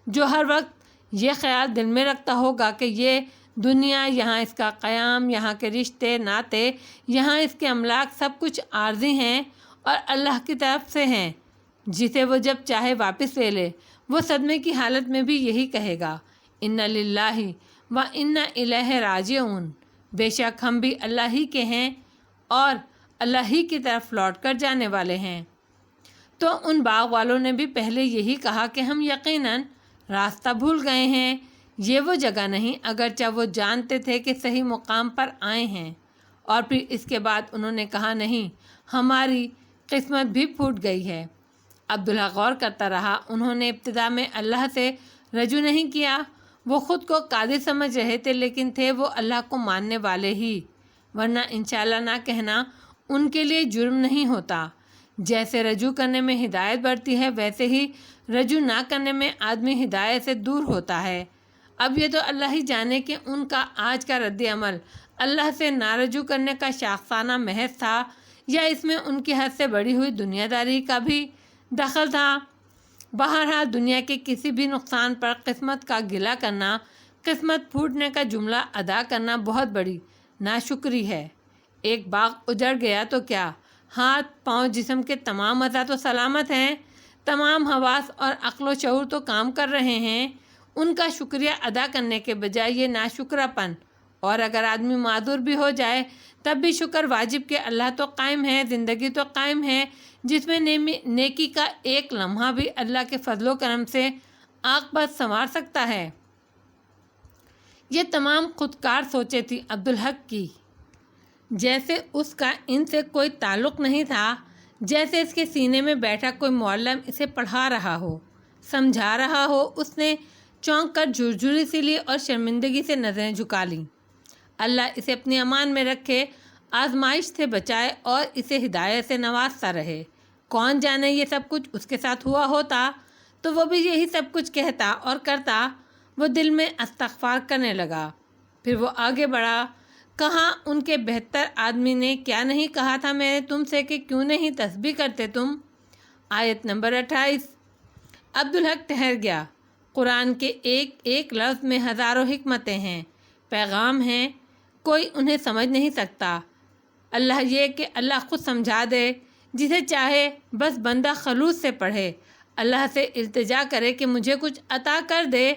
جو ہر وقت یہ خیال دل میں رکھتا ہوگا کہ یہ دنیا، یہاں اس کا قیام، یہاں کے رشتے ناطے، یہاں اس کے املاک سب کچھ عارضی ہیں اور اللہ کی طرف سے ہیں، جسے وہ جب چاہے واپس لے لے، وہ صدمے کی حالت میں بھی یہی کہے گا، اِنَّ لِلَّهِ وَإِنَّ إِلَيْهِ رَاجِعُونَ، بے شک ہم بھی اللہ ہی کے ہیں اور اللہ ہی کی طرف لوٹ کر جانے والے ہیں۔ تو ان باغ والوں نے بھی پہلے یہی کہا کہ ہم یقیناً راستہ بھول گئے ہیں، یہ وہ جگہ نہیں، اگرچہ وہ جانتے تھے کہ صحیح مقام پر آئے ہیں۔ اور پھر اس کے بعد انہوں نے کہا نہیں، ہماری قسمت بھی پھوٹ گئی ہے۔ عبداللہ غور کرتا رہا۔ انہوں نے ابتدا میں اللہ سے رجوع نہیں کیا۔ وہ خود کو قادر سمجھ رہے تھے، لیکن تھے وہ اللہ کو ماننے والے ہی، ورنہ انشاءاللہ نہ کہنا ان کے لیے جرم نہیں ہوتا۔ جیسے رجوع کرنے میں ہدایت بڑھتی ہے، ویسے ہی رجوع نہ کرنے میں آدمی ہدایت سے دور ہوتا ہے۔ اب یہ تو اللہ ہی جانے کہ ان کا آج کا رد عمل اللہ سے نارجوع کرنے کا شاخسانہ محض تھا، یا اس میں ان کی حد سے بڑھی ہوئی دنیا داری کا بھی دخل تھا۔ بہرحال دنیا کے کسی بھی نقصان پر قسمت کا گلہ کرنا، قسمت پھوٹنے کا جملہ ادا کرنا بہت بڑی ناشکری ہے۔ ایک باغ اجڑ گیا تو کیا، ہاتھ پاؤں جسم کے تمام اعضاء تو سلامت ہیں، تمام حواس اور عقل و شعور تو کام کر رہے ہیں، ان کا شکریہ ادا کرنے کے بجائے یہ ناشکرا پن۔ اور اگر آدمی معذور بھی ہو جائے تب بھی شکر واجب کہ اللہ تو قائم ہے، زندگی تو قائم ہے، جس میں نیکی کا ایک لمحہ بھی اللہ کے فضل و کرم سے عاقبت سنوار سکتا ہے۔ یہ تمام خودکار سوچیں تھی عبدالحق کی، جیسے اس کا ان سے کوئی تعلق نہیں تھا، جیسے اس کے سینے میں بیٹھا کوئی معلم اسے پڑھا رہا ہو، سمجھا رہا ہو۔ اس نے چونک کر جھرجھری سی لی اور شرمندگی سے نظریں جھکا لیں۔ اللہ اسے اپنی امان میں رکھے، آزمائش سے بچائے اور اسے ہدایت سے نوازتا رہے۔ کون جانے یہ سب کچھ اس کے ساتھ ہوا ہوتا تو وہ بھی یہی سب کچھ کہتا اور کرتا۔ وہ دل میں استغفار کرنے لگا، پھر وہ آگے بڑھا۔ کہاں ان کے بہتر آدمی نے کیا نہیں کہا تھا میں نے تم سے کہ کیوں نہیں تسبیح کرتے تم؟ آیت نمبر 28۔ عبدالحق ٹھہر گیا۔ قرآن کے ایک ایک لفظ میں ہزاروں حکمتیں ہیں، پیغام ہیں، کوئی انہیں سمجھ نہیں سکتا۔ اللہ یہ کہ اللہ خود سمجھا دے، جسے چاہے بس بندہ خلوص سے پڑھے، اللہ سے التجا کرے کہ مجھے کچھ عطا کر دے۔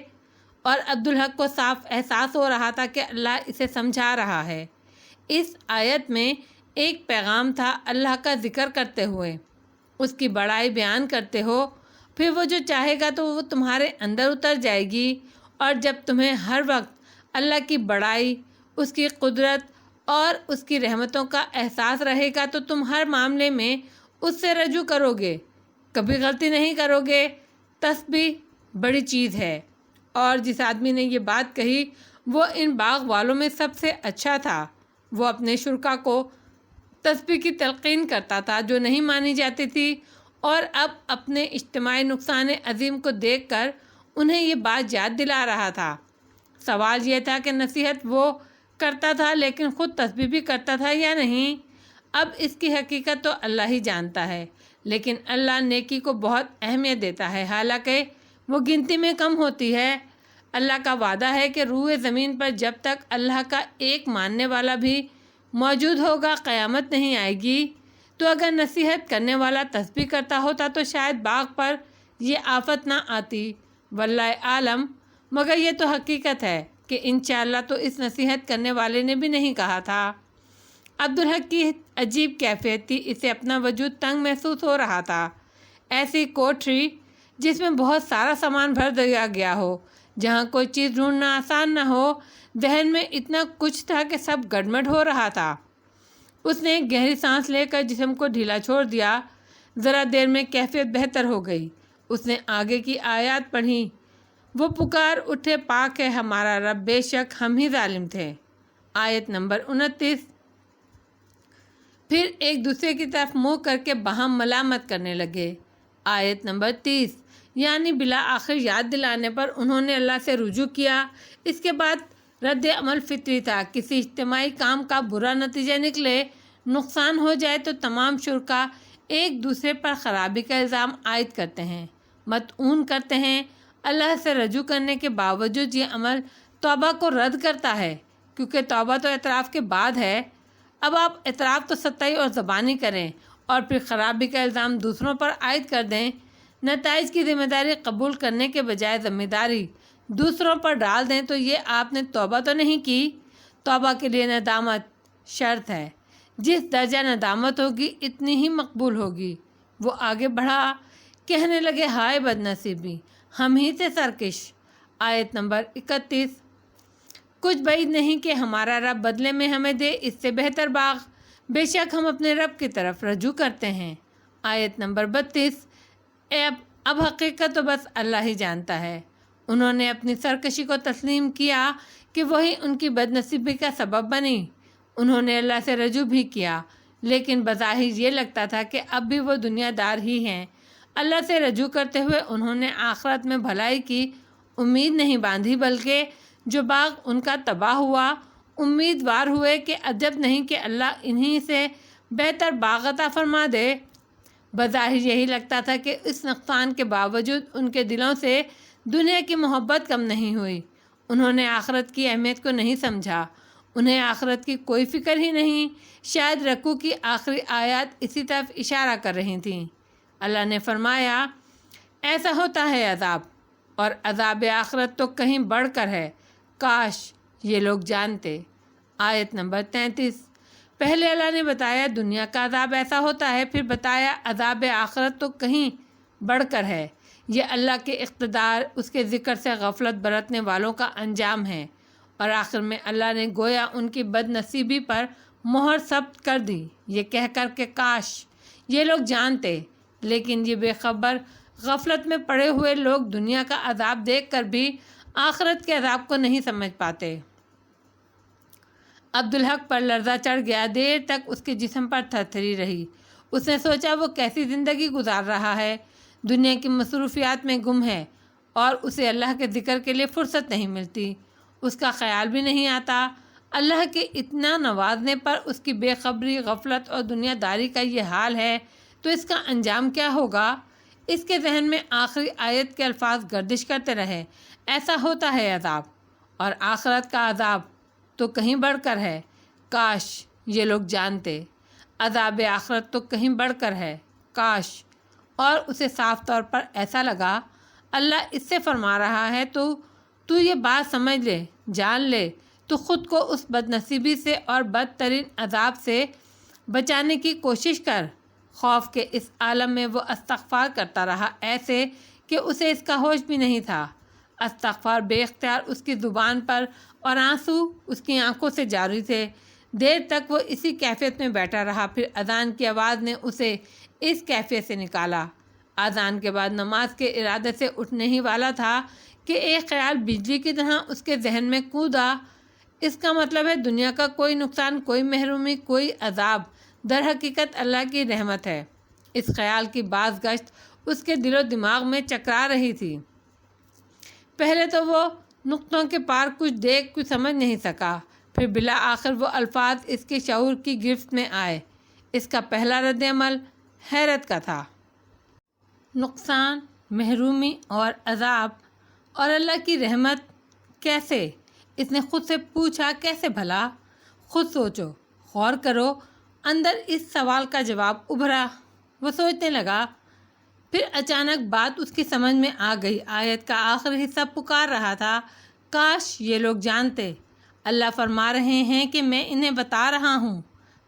اور عبدالحق کو صاف احساس ہو رہا تھا کہ اللہ اسے سمجھا رہا ہے۔ اس آیت میں ایک پیغام تھا، اللہ کا ذکر کرتے ہوئے اس کی بڑائی بیان کرتے ہو، پھر وہ جو چاہے گا تو وہ تمہارے اندر اتر جائے گی، اور جب تمہیں ہر وقت اللہ کی بڑائی، اس کی قدرت اور اس کی رحمتوں کا احساس رہے گا تو تم ہر معاملے میں اس سے رجوع کرو گے، کبھی غلطی نہیں کرو گے۔ تسبیح بڑی چیز ہے، اور جس آدمی نے یہ بات کہی وہ ان باغ والوں میں سب سے اچھا تھا۔ وہ اپنے شرکا کو تسبیح کی تلقین کرتا تھا جو نہیں مانی جاتی تھی، اور اب اپنے اجتماعی نقصان عظیم کو دیکھ کر انہیں یہ بات یاد دلا رہا تھا۔ سوال یہ تھا کہ نصیحت وہ کرتا تھا لیکن خود تسبیح بھی کرتا تھا یا نہیں؟ اب اس کی حقیقت تو اللہ ہی جانتا ہے، لیکن اللہ نیکی کو بہت اہمیت دیتا ہے، حالانکہ وہ گنتی میں کم ہوتی ہے۔ اللہ کا وعدہ ہے کہ روح زمین پر جب تک اللہ کا ایک ماننے والا بھی موجود ہوگا قیامت نہیں آئے گی۔ تو اگر نصیحت کرنے والا تسبیح کرتا ہوتا تو شاید باغ پر یہ آفت نہ آتی، واللہ عالم۔ مگر یہ تو حقیقت ہے کہ انشاءاللہ تو اس نصیحت کرنے والے نے بھی نہیں کہا تھا۔ عبدالحق کی عجیب کیفیت تھی، اسے اپنا وجود تنگ محسوس ہو رہا تھا۔ ایسی کوٹری جس میں بہت سارا سامان بھر دیا گیا ہو، جہاں کوئی چیز ڈھونڈنا آسان نہ ہو، ذہن میں اتنا کچھ تھا کہ سب گڑبڑ ہو رہا تھا۔ اس نے ایک گہری سانس لے کر جسم کو ڈھیلا چھوڑ دیا۔ ذرا دیر میں کیفیت بہتر ہو گئی۔ اس نے آگے کی آیات پڑھیں۔ وہ پکار اٹھے، پاک ہے ہمارا رب، بے شک ہم ہی ظالم تھے۔ آیت نمبر 29۔ پھر ایک دوسرے کی طرف منہ کر کے باہم ملامت کرنے لگے۔ آیت نمبر 30۔ یعنی بالآخر یاد دلانے پر انہوں نے اللہ سے رجوع کیا۔ اس کے بعد رد عمل فطری تھا، کسی اجتماعی کام کا برا نتیجہ نکلے، نقصان ہو جائے تو تمام شرکا ایک دوسرے پر خرابی کا الزام عائد کرتے ہیں، مطعون کرتے ہیں۔ اللہ سے رجوع کرنے کے باوجود یہ عمل توبہ کو رد کرتا ہے، کیونکہ توبہ تو اعتراف کے بعد ہے۔ اب آپ اعتراف تو سطحی اور زبانی کریں اور پھر خرابی کا الزام دوسروں پر عائد کر دیں، نتائج کی ذمہ داری قبول کرنے کے بجائے ذمہ داری دوسروں پر ڈال دیں، تو یہ آپ نے توبہ تو نہیں کی۔ توبہ کے لیے ندامت شرط ہے، جس درجہ ندامت ہوگی اتنی ہی مقبول ہوگی۔ وہ آگے بڑھا، کہنے لگے ہائے بد نصیبی، ہم ہی سے سرکش۔ آیت نمبر 31۔ کچھ بعید نہیں کہ ہمارا رب بدلے میں ہمیں دے اس سے بہتر باغ، بے شک ہم اپنے رب کی طرف رجوع کرتے ہیں۔ آیت نمبر 32۔ اب حقیقت تو بس اللہ ہی جانتا ہے۔ انہوں نے اپنی سرکشی کو تسلیم کیا کہ وہی ان کی بد نصیبی کا سبب بنی۔ انہوں نے اللہ سے رجوع بھی کیا، لیکن بظاہر یہ لگتا تھا کہ اب بھی وہ دنیا دار ہی ہیں۔ اللہ سے رجوع کرتے ہوئے انہوں نے آخرت میں بھلائی کی امید نہیں باندھی، بلکہ جو باغ ان کا تباہ ہوا امیدوار ہوئے کہ عجب نہیں کہ اللہ انہی سے بہتر باغ عطا فرما دے۔ بظاہر یہی لگتا تھا کہ اس نقصان کے باوجود ان کے دلوں سے دنیا کی محبت کم نہیں ہوئی۔ انہوں نے آخرت کی اہمیت کو نہیں سمجھا، انہیں آخرت کی کوئی فکر ہی نہیں۔ شاید رکوع کی آخری آیات اسی طرف اشارہ کر رہی تھیں۔ اللہ نے فرمایا، ایسا ہوتا ہے عذاب، اور عذاب آخرت تو کہیں بڑھ کر ہے، کاش یہ لوگ جانتے۔ آیت نمبر 33۔ پہلے اللہ نے بتایا دنیا کا عذاب ایسا ہوتا ہے، پھر بتایا عذاب آخرت تو کہیں بڑھ کر ہے۔ یہ اللہ کے اقتدار، اس کے ذکر سے غفلت برتنے والوں کا انجام ہے، اور آخر میں اللہ نے گویا ان کی بد نصیبی پر مہر ثبت کر دی، یہ کہہ کر کہ کاش یہ لوگ جانتے۔ لیکن یہ بے خبر غفلت میں پڑے ہوئے لوگ دنیا کا عذاب دیکھ کر بھی آخرت کے عذاب کو نہیں سمجھ پاتے۔ عبدالحق پر لرزہ چڑھ گیا، دیر تک اس کے جسم پر تھرتھری رہی۔ اس نے سوچا وہ کیسی زندگی گزار رہا ہے، دنیا کی مصروفیات میں گم ہے، اور اسے اللہ کے ذکر کے لیے فرصت نہیں ملتی۔ اس کا خیال بھی نہیں آتا اللہ کے اتنا نوازنے پر اس کی بے خبری، غفلت اور دنیا داری کا یہ حال ہے تو اس کا انجام کیا ہوگا۔ اس کے ذہن میں آخری آیت کے الفاظ گردش کرتے رہے، ایسا ہوتا ہے عذاب، اور آخرت کا عذاب تو کہیں بڑھ کر ہے، کاش یہ لوگ جانتے۔ عذاب آخرت تو کہیں بڑھ کر ہے، کاش۔ اور اسے صاف طور پر ایسا لگا اللہ اس سے فرما رہا ہے تو یہ بات سمجھ لے، جان لے، تو خود کو اس بد نصیبی سے اور بدترین عذاب سے بچانے کی کوشش کر۔ خوف کے اس عالم میں وہ استغفار کرتا رہا، ایسے کہ اسے اس کا ہوش بھی نہیں تھا۔ استغفار بے اختیار اس کی زبان پر اور آنسو اس کی آنکھوں سے جاری تھے۔ دیر تک وہ اسی کیفیت میں بیٹھا رہا، پھر اذان کی آواز نے اسے اس کیفیت سے نکالا۔ اذان کے بعد نماز کے ارادے سے اٹھنے ہی والا تھا کہ ایک خیال بجلی کی طرح اس کے ذہن میں کودا۔ اس کا مطلب ہے دنیا کا کوئی نقصان، کوئی محرومی، کوئی عذاب در حقیقت اللہ کی رحمت ہے۔ اس خیال کی باز گشت اس کے دل و دماغ میں چکرا رہی تھی۔ پہلے تو وہ نقطوں کے پار کچھ سمجھ نہیں سکا، پھر بالآخر وہ الفاظ اس کے شعور کی گرفت میں آئے۔ اس کا پہلا رد عمل حیرت کا تھا۔ نقصان، محرومی اور عذاب اور اللہ کی رحمت کیسے؟ اس نے خود سے پوچھا، کیسے بھلا؟ خود سوچو، غور کرو۔ اندر اس سوال کا جواب ابھرا۔ وہ سوچنے لگا، پھر اچانک بات اس کی سمجھ میں آ گئی۔ آیت کا آخری حصہ پکار رہا تھا، کاش یہ لوگ جانتے۔ اللہ فرما رہے ہیں کہ میں انہیں بتا رہا ہوں،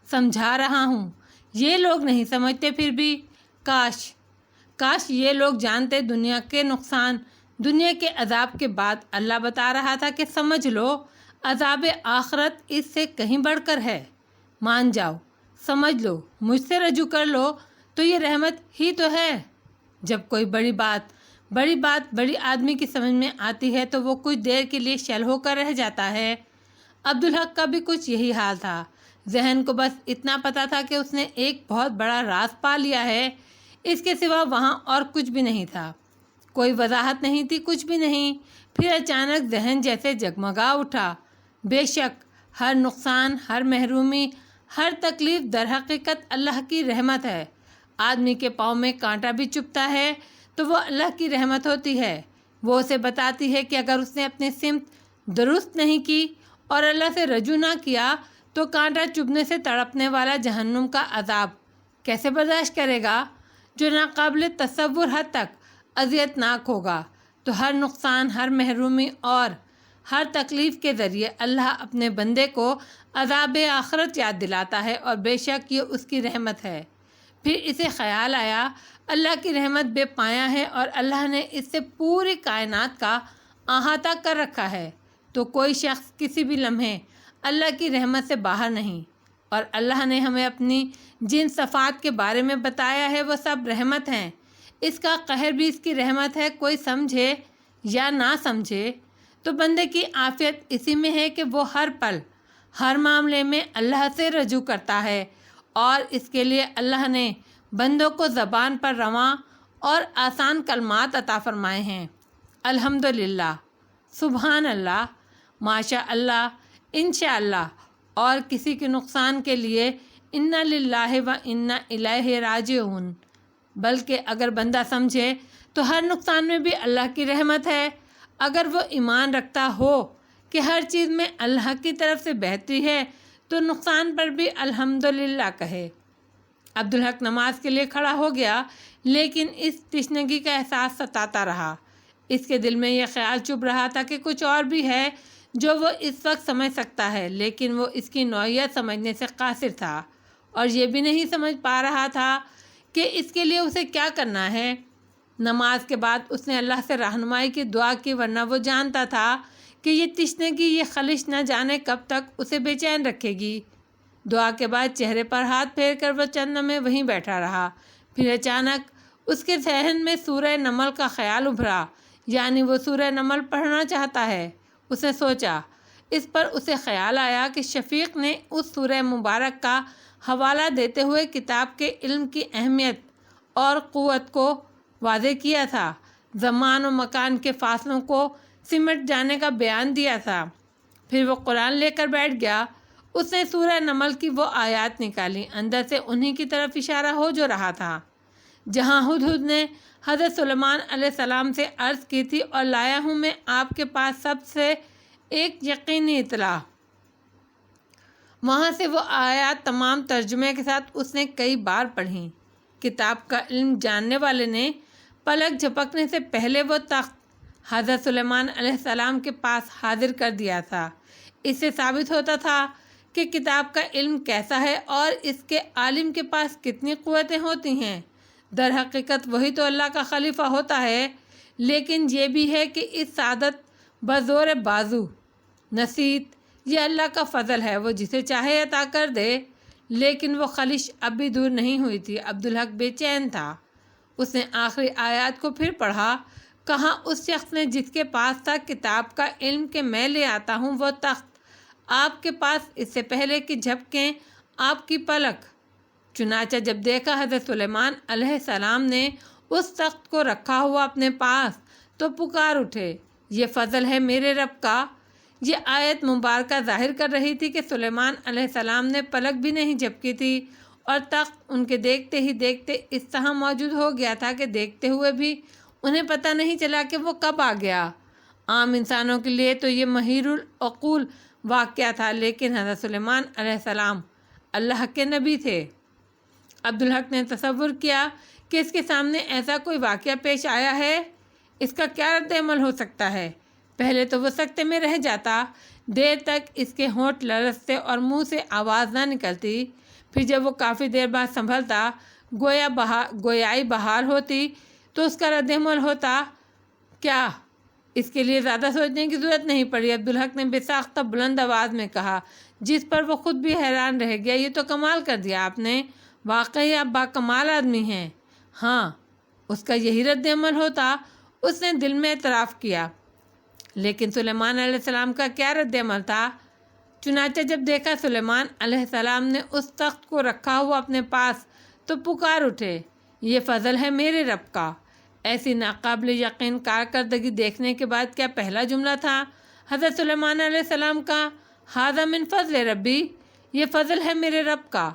سمجھا رہا ہوں، یہ لوگ نہیں سمجھتے، پھر بھی کاش یہ لوگ جانتے۔ دنیا کے نقصان، دنیا کے عذاب کے بعد اللہ بتا رہا تھا کہ سمجھ لو، عذاب آخرت اس سے کہیں بڑھ کر ہے۔ مان جاؤ، سمجھ لو، مجھ سے رجوع کر لو، تو یہ رحمت ہی تو ہے۔ جب کوئی بڑی بات بڑی آدمی کی سمجھ میں آتی ہے تو وہ کچھ دیر کے لیے شل ہو کر رہ جاتا ہے۔ عبدالحق کا بھی کچھ یہی حال تھا۔ ذہن کو بس اتنا پتا تھا کہ اس نے ایک بہت بڑا راز پا لیا ہے، اس کے سوا وہاں اور کچھ بھی نہیں تھا، کوئی وضاحت نہیں تھی، کچھ بھی نہیں۔ پھر اچانک ذہن جیسے جگمگا اٹھا۔ بے شک ہر نقصان، ہر محرومی، ہر تکلیف در حقیقت اللہ کی رحمت ہے۔ آدمی کے پاؤں میں کانٹا بھی چبھتا ہے تو وہ اللہ کی رحمت ہوتی ہے۔ وہ اسے بتاتی ہے کہ اگر اس نے اپنی سمت درست نہیں کی اور اللہ سے رجوع نہ کیا تو کانٹا چبھنے سے تڑپنے والا جہنم کا عذاب کیسے برداشت کرے گا، جو ناقابل تصور حد تک اذیت ناک ہوگا۔ تو ہر نقصان، ہر محرومی اور ہر تکلیف کے ذریعے اللہ اپنے بندے کو عذاب آخرت یاد دلاتا ہے، اور بے شک یہ اس کی رحمت ہے۔ پھر اسے خیال آیا اللہ کی رحمت بے پایہ ہے، اور اللہ نے اس سے پوری کائنات کا احاطہ کر رکھا ہے، تو کوئی شخص کسی بھی لمحے اللہ کی رحمت سے باہر نہیں۔ اور اللہ نے ہمیں اپنی جن صفات کے بارے میں بتایا ہے وہ سب رحمت ہیں۔ اس کا قہر بھی اس کی رحمت ہے، کوئی سمجھے یا نہ سمجھے۔ تو بندے کی عافیت اسی میں ہے کہ وہ ہر پل ہر معاملے میں اللہ سے رجوع کرتا ہے، اور اس کے لیے اللہ نے بندوں کو زبان پر رواں اور آسان کلمات عطا فرمائے ہیں۔ الحمدللہ، سبحان اللہ، ماشاء اللہ، انشاءاللہ، اور کسی کے نقصان کے لیے انا للہ و انا الیہ راجعون۔ بلکہ اگر بندہ سمجھے تو ہر نقصان میں بھی اللہ کی رحمت ہے۔ اگر وہ ایمان رکھتا ہو کہ ہر چیز میں اللہ کی طرف سے بہتری ہے تو نقصان پر بھی الحمدللہ کہے۔ عبدالحق نماز کے لیے کھڑا ہو گیا، لیکن اس تشنگی کا احساس ستاتا رہا۔ اس کے دل میں یہ خیال چبھ رہا تھا کہ کچھ اور بھی ہے جو وہ اس وقت سمجھ سکتا ہے، لیکن وہ اس کی نوعیت سمجھنے سے قاصر تھا، اور یہ بھی نہیں سمجھ پا رہا تھا کہ اس کے لیے اسے کیا کرنا ہے۔ نماز کے بعد اس نے اللہ سے رہنمائی کی دعا کی، ورنہ وہ جانتا تھا کہ یہ تشنگی، یہ خلش نہ جانے کب تک اسے بے چین رکھے گی۔ دعا کے بعد چہرے پر ہاتھ پھیر کر وہ چند لمحے وہیں بیٹھا رہا۔ پھر اچانک اس کے ذہن میں سورہ نمل کا خیال ابھرا، یعنی وہ سورہ نمل پڑھنا چاہتا ہے۔ اس نے سوچا، اس پر اسے خیال آیا کہ شفیق نے اس سورہ مبارک کا حوالہ دیتے ہوئے کتاب کے علم کی اہمیت اور قوت کو واضح کیا تھا، زمان و مکان کے فاصلوں کو سمٹ جانے کا بیان دیا تھا۔ پھر وہ قرآن لے کر بیٹھ گیا۔ اس نے سورہ نمل کی وہ آیات نکالی، اندر سے انہی کی طرف اشارہ ہو جو رہا تھا جہاں ہدہد نے حضرت سلیمان علیہ السلام سے عرض کی تھی، اور لایا ہوں میں آپ کے پاس سب سے ایک یقینی اطلاع۔ وہاں سے وہ آیات تمام ترجمے کے ساتھ اس نے کئی بار پڑھیں۔ کتاب کا علم جاننے والے نے پلک جھپکنے سے پہلے وہ تخت حضرت سلیمان علیہ السلام کے پاس حاضر کر دیا تھا۔ اس سے ثابت ہوتا تھا کہ کتاب کا علم کیسا ہے اور اس کے عالم کے پاس کتنی قوتیں ہوتی ہیں۔ در حقیقت وہی تو اللہ کا خلیفہ ہوتا ہے، لیکن یہ بھی ہے کہ اس سعادت بزور بازو نصیحت یہ اللہ کا فضل ہے، وہ جسے چاہے عطا کر دے۔ لیکن وہ خلش اب بھی دور نہیں ہوئی تھی۔ عبدالحق بے چین تھا۔ اس نے آخری آیات کو پھر پڑھا۔ کہاں اس شخص نے جس کے پاس تھا کتاب کا علم کہ میں لے آتا ہوں وہ تخت آپ کے پاس اس سے پہلے کہ جھپکیں آپ کی پلک۔ چنانچہ جب دیکھا حضرت سلیمان علیہ السلام نے اس تخت کو رکھا ہوا اپنے پاس تو پکار اٹھے، یہ فضل ہے میرے رب کا۔ یہ آیت مبارکہ ظاہر کر رہی تھی کہ سلیمان علیہ السلام نے پلک بھی نہیں جھپکی تھی، اور تخت ان کے دیکھتے ہی دیکھتے اس طرح موجود ہو گیا تھا کہ دیکھتے ہوئے بھی انہیں پتہ نہیں چلا کہ وہ کب آ گیا۔ عام انسانوں کے لیے تو یہ محیر العقول واقعہ تھا، لیکن حضرت سلیمان علیہ السلام اللہ کے نبی تھے۔ عبدالحق نے تصور کیا کہ اس کے سامنے ایسا کوئی واقعہ پیش آیا ہے، اس کا کیا رد عمل ہو سکتا ہے۔ پہلے تو وہ سکتے میں رہ جاتا، دیر تک اس کے ہونٹ لرزتے اور منہ سے آواز نہ نکلتی۔ پھر جب وہ کافی دیر بعد سنبھلتا، گویائی بحال ہوتی، تو اس کا رد عمل ہوتا کیا؟ اس کے لیے زیادہ سوچنے کی ضرورت نہیں پڑی۔ عبدالحق نے بے ساختہ بلند آواز میں کہا، جس پر وہ خود بھی حیران رہ گیا، یہ تو کمال کر دیا آپ نے، واقعی آپ باکمال آدمی ہیں۔ ہاں، اس کا یہی رد عمل ہوتا، اس نے دل میں اعتراف کیا۔ لیکن سلیمان علیہ السلام کا کیا رد عمل تھا؟ چنانچہ جب دیکھا سلیمان علیہ السلام نے اس تخت کو رکھا ہوا اپنے پاس تو پکار اٹھے، یہ فضل ہے میرے رب کا۔ ایسی ناقابل یقین کارکردگی دیکھنے کے بعد کیا پہلا جملہ تھا حضرت سلیمان علیہ السلام کا، ھذا من فضل ربی، یہ فضل ہے میرے رب کا۔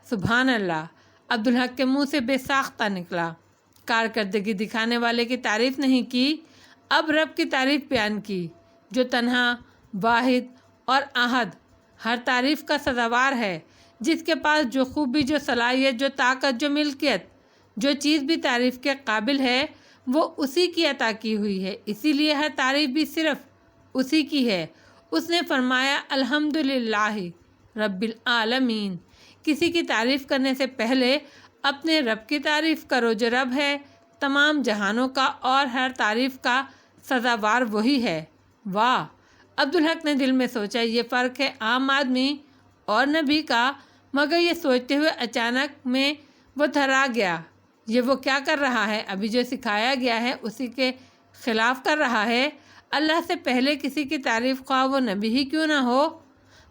سبحان اللہ، عبدالحق کے منہ سے بے ساختہ نکلا۔ کارکردگی دکھانے والے کی تعریف نہیں کی، اب رب کی تعریف بیان کی، جو تنہا، واحد اور احد، ہر تعریف کا سزاوار ہے، جس کے پاس جو خوبی، جو صلاحیت، جو طاقت، جو ملکیت، جو چیز بھی تعریف کے قابل ہے، وہ اسی کی عطا کی ہوئی ہے، اسی لیے ہر تعریف بھی صرف اسی کی ہے۔ اس نے فرمایا، الحمدللہ رب العالمین۔ کسی کی تعریف کرنے سے پہلے اپنے رب کی تعریف کرو، جو رب ہے تمام جہانوں کا اور ہر تعریف کا سزاوار وہی ہے۔ واہ! عبدالحق نے دل میں سوچا، یہ فرق ہے عام آدمی اور نبی کا۔ مگر یہ سوچتے ہوئے اچانک میں وہ تھرا گیا۔ یہ وہ کیا کر رہا ہے؟ ابھی جو سکھایا گیا ہے اسی کے خلاف کر رہا ہے۔ اللہ سے پہلے کسی کی تعریف خواہ وہ نبی ہی کیوں نہ ہو۔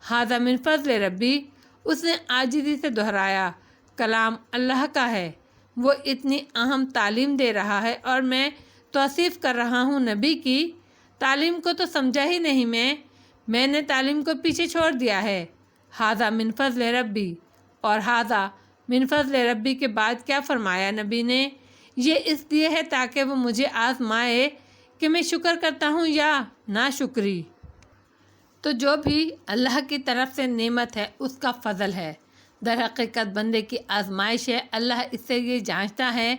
ھذا من فضل ربی، اس نے عاجزی سے دہرایا، کلام اللہ کا ہے۔ وہ اتنی اہم تعلیم دے رہا ہے اور میں توصیف کر رہا ہوں نبی کی۔ تعلیم کو تو سمجھا ہی نہیں میں نے تعلیم کو پیچھے چھوڑ دیا ہے۔ ھذا من فضل ربی، اور ھذا من فضل ربی کے بعد کیا فرمایا نبی نے؟ یہ اس لیے ہے تاکہ وہ مجھے آزمائے کہ میں شکر کرتا ہوں یا ناشکری۔ تو جو بھی اللہ کی طرف سے نعمت ہے اس کا فضل ہے۔ در حقیقت بندے کی آزمائش ہے۔ اللہ اس سے یہ جانچتا ہے